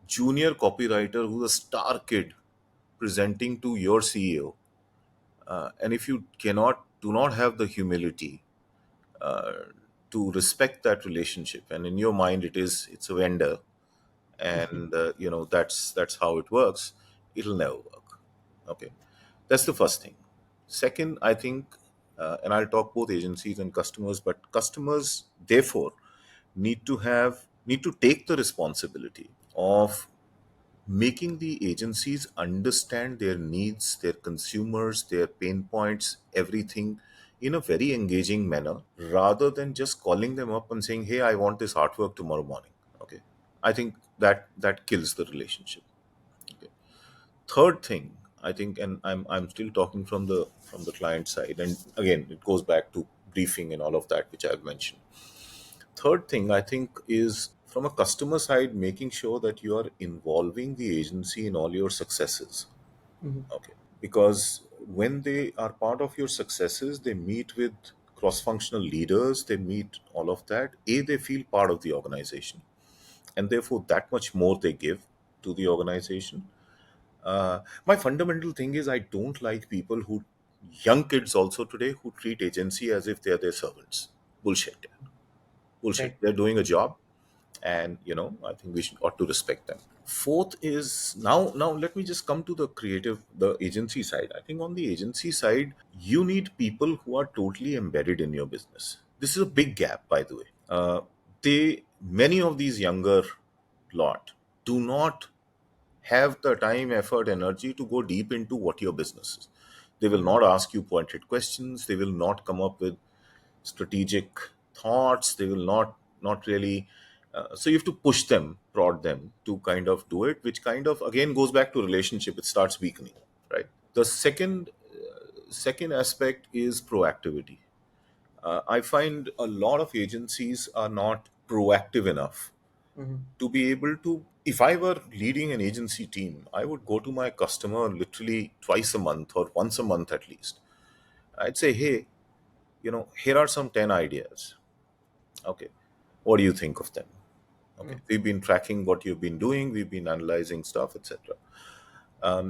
A: junior copywriter who's a star kid presenting to your CEO, and if you cannot do not have the humility to respect that relationship, and in your mind it's a vendor, and that's how it works, it'll never work. Okay, that's the first thing. Second, I think, and I'll talk both agencies and customers, but customers therefore need to take the responsibility of making the agencies understand their needs, their consumers, their pain points, everything in a very engaging manner, rather than just calling them up and saying, "Hey, I want this artwork tomorrow morning." Okay, I think that kills the relationship. Okay. Third thing, I think, and I'm still talking from the client side, and again, it goes back to briefing and all of that which I've mentioned. Third thing, I think, is from a customer side, making sure that you are involving the agency in all your successes.
B: Hmm.
A: Okay. Because when they are part of your successes, they meet with cross functional leaders, they meet all of that. They feel part of the organization, and therefore, that much more they give to the organization. My fundamental thing is I don't like people who, young kids also today, who treat agency as if they are their servants. Bullshit. Bullshit.
B: Right.
A: They're doing a job, and I think we should ought to respect them. Fourth is, now let me just come to the agency side. I think on the agency side, you need people who are totally embedded in your business. This is a big gap, by the way. They Many of these younger lot do not have the time, effort, energy to go deep into what your business is. They will
B: Hmm.
A: not ask you pointed questions. They will not come up with strategic thoughts. They will not really. So you have to push them, prod them to kind of do it, which kind of again goes back to relationship. It starts weakening, right? The second aspect is proactivity. I find a lot of agencies are not proactive enough
B: Hmm.
A: to be able to. If I were leading an agency team, I would go to my customer literally twice a month or once a month at least. I'd say, hey, here are some 10 ideas. Okay, what do you think of them? Okay, we've been tracking what you've been doing, we've been analyzing stuff, etc.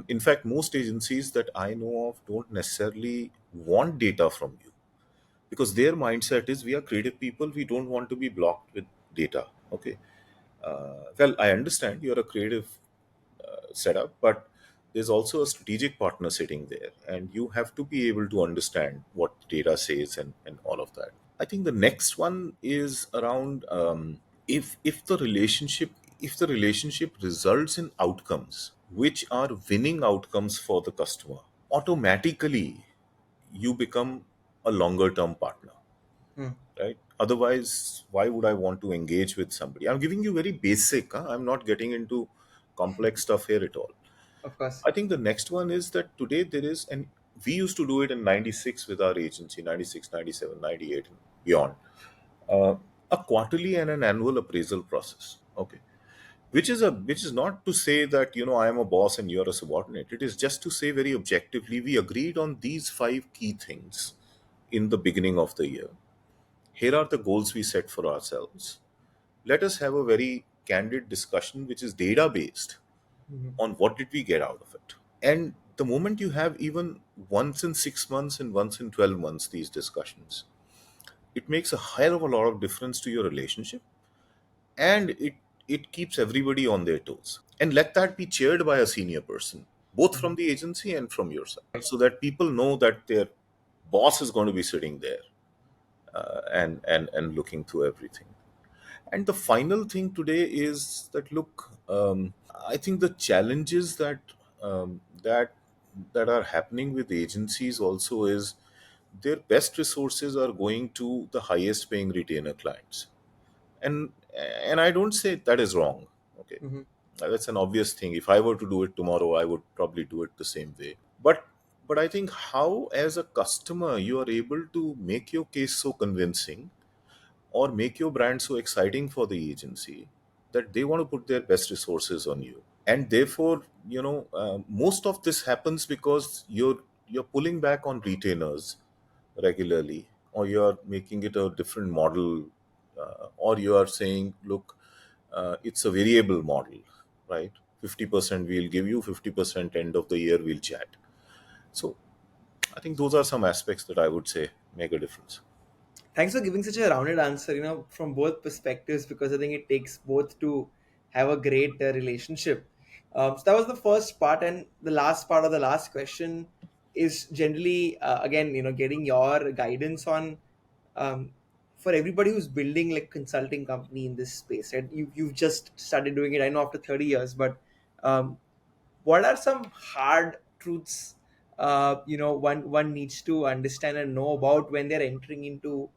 A: In fact, most agencies that I know of don't necessarily want data from you, because their mindset is, we are creative people, we don't want to be blocked with data. Okay, well, I understand you're a creative setup, but there's also a strategic partner sitting there, and you have to be able to understand what data says, and all of that. I think the next one is around, if the relationship results in outcomes which are winning outcomes for the customer, automatically you become a longer term partner,
B: Hmm.
A: right? Otherwise, why would I want to engage with somebody? I'm giving you very basic, huh? I'm not getting into complex stuff here at all.
B: Of course.
A: I think the next one is that today there is, and we used to do it in 96 with our agency, 96, 97, 98, and beyond, uh, a quarterly and an annual appraisal process. Okay. Which is not to say that I am a boss and you're a subordinate. It is just to say very objectively, we agreed on these five key things in the beginning of the year. Here are the goals we set for ourselves. Let us have a very candid discussion which is data based
B: Mhm.
A: on what did we get out of it. And the moment you have even once in 6 months and once in 12 months these discussions, it makes a hell of a lot of difference to your relationship, and it keeps everybody on their toes. And let that be chaired by a senior person, both from
B: Mhm.
A: the agency and from your side, so that people know that their boss is going to be sitting there, and looking through everything. And the final thing today is that, look, I think the challenges that are happening with agencies also is their best resources are going to the highest paying retainer clients, and and I don't say that is wrong. Okay,
B: Mhm.
A: that's an obvious thing. If I were to do it tomorrow, I would probably do it the same way. But I think how, as a customer, you are able to make your case so convincing or make your brand so exciting for the agency that they want to put their best resources on you. And therefore, most of this happens because you're pulling back on retainers regularly, or you're making it a different model, or you are saying, look, it's a variable model, right? 50% we'll give you, 50% end of the year we'll chat. So I think those are some aspects that I would say make a difference.
B: Thanks for giving such a rounded answer, from both perspectives, because I think it takes both to have a great relationship. So that was the first part, and the last part of the last question is generally, again, getting your guidance on, um, for everybody who's building like consulting company in this space. And you've just started doing it. I know after 30 years, but um, what are some hard truths one needs to understand and know about when they're entering into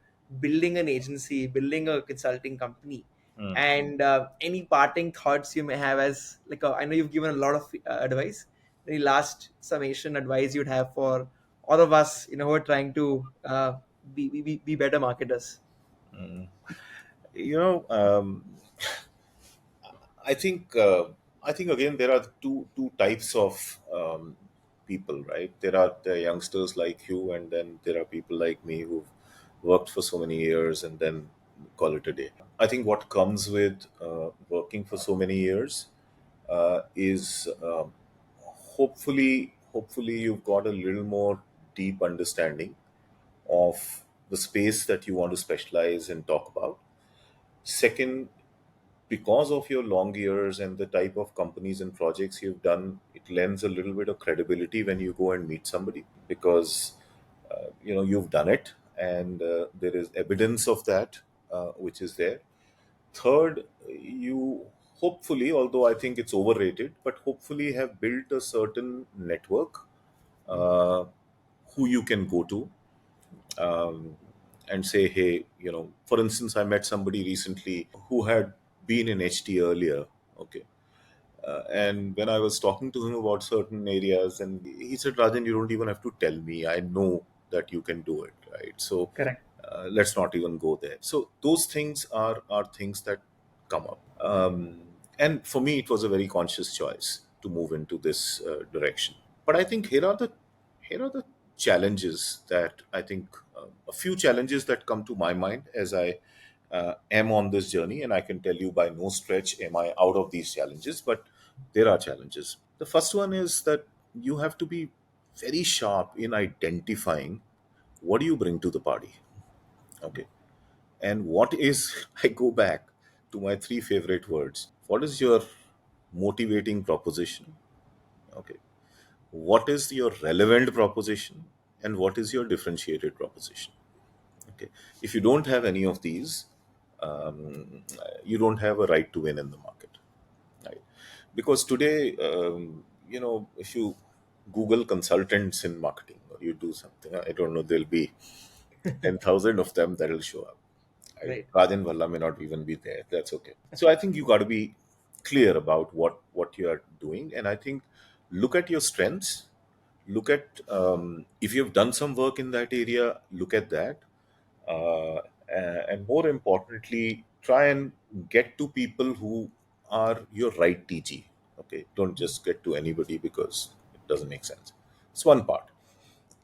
B: building an agency, building a consulting company? And any parting thoughts you may have, as like I know you've given a lot of advice. Any last summation advice you'd have for all of us, who are trying to be better marketers?
A: You know, I think I think again there are two types of people, right? There are the youngsters like you, and then there are people like me who've worked for so many years and then call it a day. I think what comes with working for so many years is hopefully you've got a little more deep understanding of the space that you want to specialize and talk about. Second, because of your long years and the type of companies and projects you've done, it lends a little bit of credibility when you go and meet somebody, because you've done it, and there is evidence of that, which is there. Third, you hopefully, although I think it's overrated, but hopefully have built a certain network uh, who you can go to, um, and say, hey, for instance, I met somebody recently who had been in HT earlier. Okay. And when I was talking to him about certain areas, and he said, Rajan, you don't even have to tell me. I know that you can do it, right? So
B: Correct.
A: let's not even go there. So those things are things that come up. And for me, it was a very conscious choice to move into this direction. But I think here are the challenges that I think, a few challenges that come to my mind as I am on this journey, and I can tell you by no stretch am I out of these challenges, but there are challenges. The first one is that you have to be very sharp in identifying what do you bring to the party. Okay. And what is, I go back to my three favorite words. What is your motivating proposition? Okay. What is your relevant proposition? And what is your differentiated proposition? Okay. If you don't have any of these, you don't have a right to win in the market. Right. Because today, if you Google consultants in marketing, or you do something, I don't know, there'll be 10,000 of them that'll show up. Right?
B: Right.
A: Rajan Bhalla may not even be there. That's okay. So I think you got to be clear about what you are doing, and I think look at your strengths. Look at, if you've done some work in that area. Look at that, and more importantly, try and get to people who are your right TG. Okay, don't just get to anybody because it doesn't make sense. It's one part.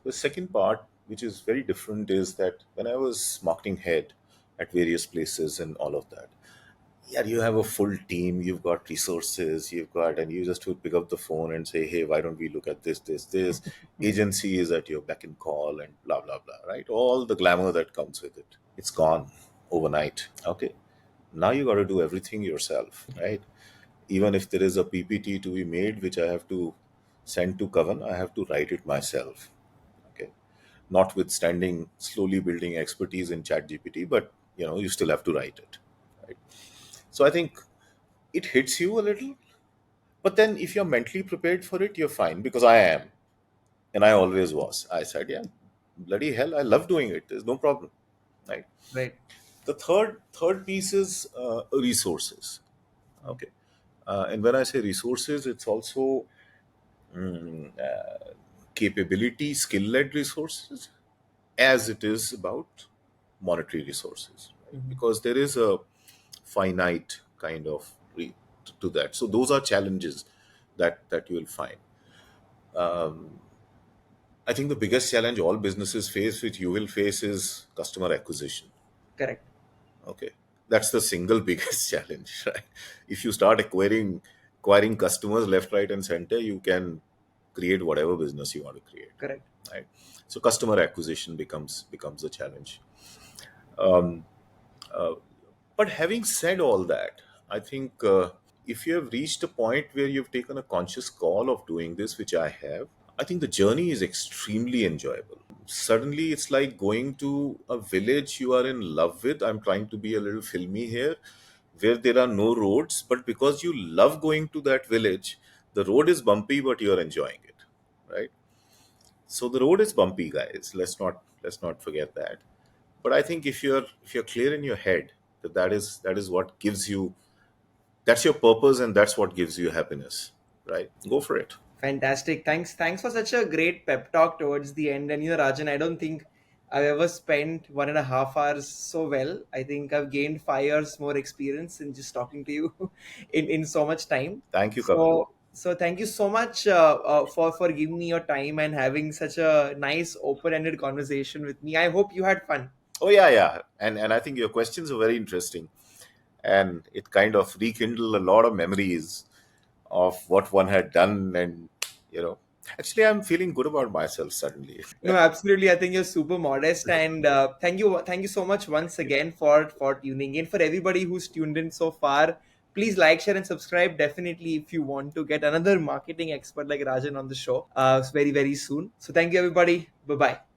A: The second part, which is very different, is that when I was marketing head at various places and all of that, yeah, you have a full team, you've got resources, and you just would pick up the phone and say, hey, why don't we look at this? Agency is at your beck and call and blah, blah, blah, right? All the glamour that comes with it. It's gone overnight. Okay. Now you got to do everything yourself, right? Even if there is a PPT to be made, which I have to send to Kavan, I have to write it myself. Okay. Notwithstanding slowly building expertise in ChatGPT, but you still have to write it. Right. So I think it hits you a little, but then if you're mentally prepared for it, you're fine because I am. And I always was. I said, yeah, bloody hell, I love doing it. There's no problem. Right.
B: Right.
A: The third piece is resources. Okay. And when I say resources, it's also capability, skill led resources, as it is about monetary resources, right?
B: Mhm.
A: Because there is a finite kind of to that. So those are challenges that you will find. I think the biggest challenge all businesses face, which you will face, is customer acquisition.
B: Correct.
A: Okay, that's the single biggest challenge, right? If you start acquiring customers left, right, and center, you can create whatever business you want to create,
B: Correct.
A: right? So customer acquisition becomes a challenge. But having said all that, I think if you have reached a point where you've taken a conscious call of doing this, which I have, I think the journey is extremely enjoyable. Suddenly, it's like going to a village you are in love with. I'm trying to be a little filmy here, where there are no roads, but because you love going to that village, the road is bumpy, but you're enjoying it, right? So the road is bumpy, guys. Let's not forget that. But I think if you're clear in your head that that is what gives you, that's your purpose, and that's what gives you happiness, right? Go for it.
B: Fantastic. Thanks for such a great pep talk towards the end. And Rajan, I don't think I've ever spent 1.5 hours so well. I think I've gained 5 years more experience in just talking to you in so much time.
A: Thank you, Kavan.
B: So thank you so much for giving me your time and having such a nice open-ended conversation with me. I hope you had fun.
A: Oh yeah, yeah, and I think your questions are very interesting, and it kind of rekindled a lot of memories of what one had done, and you know, actually, I'm feeling good about myself suddenly.
B: No, absolutely. I think you're super modest, and thank you so much once
A: Thank you.
B: again for tuning in. For everybody who's tuned in so far, please like, share, and subscribe. Definitely, if you want to get another marketing expert like Rajan on the show, very soon. So thank you, everybody. Bye bye.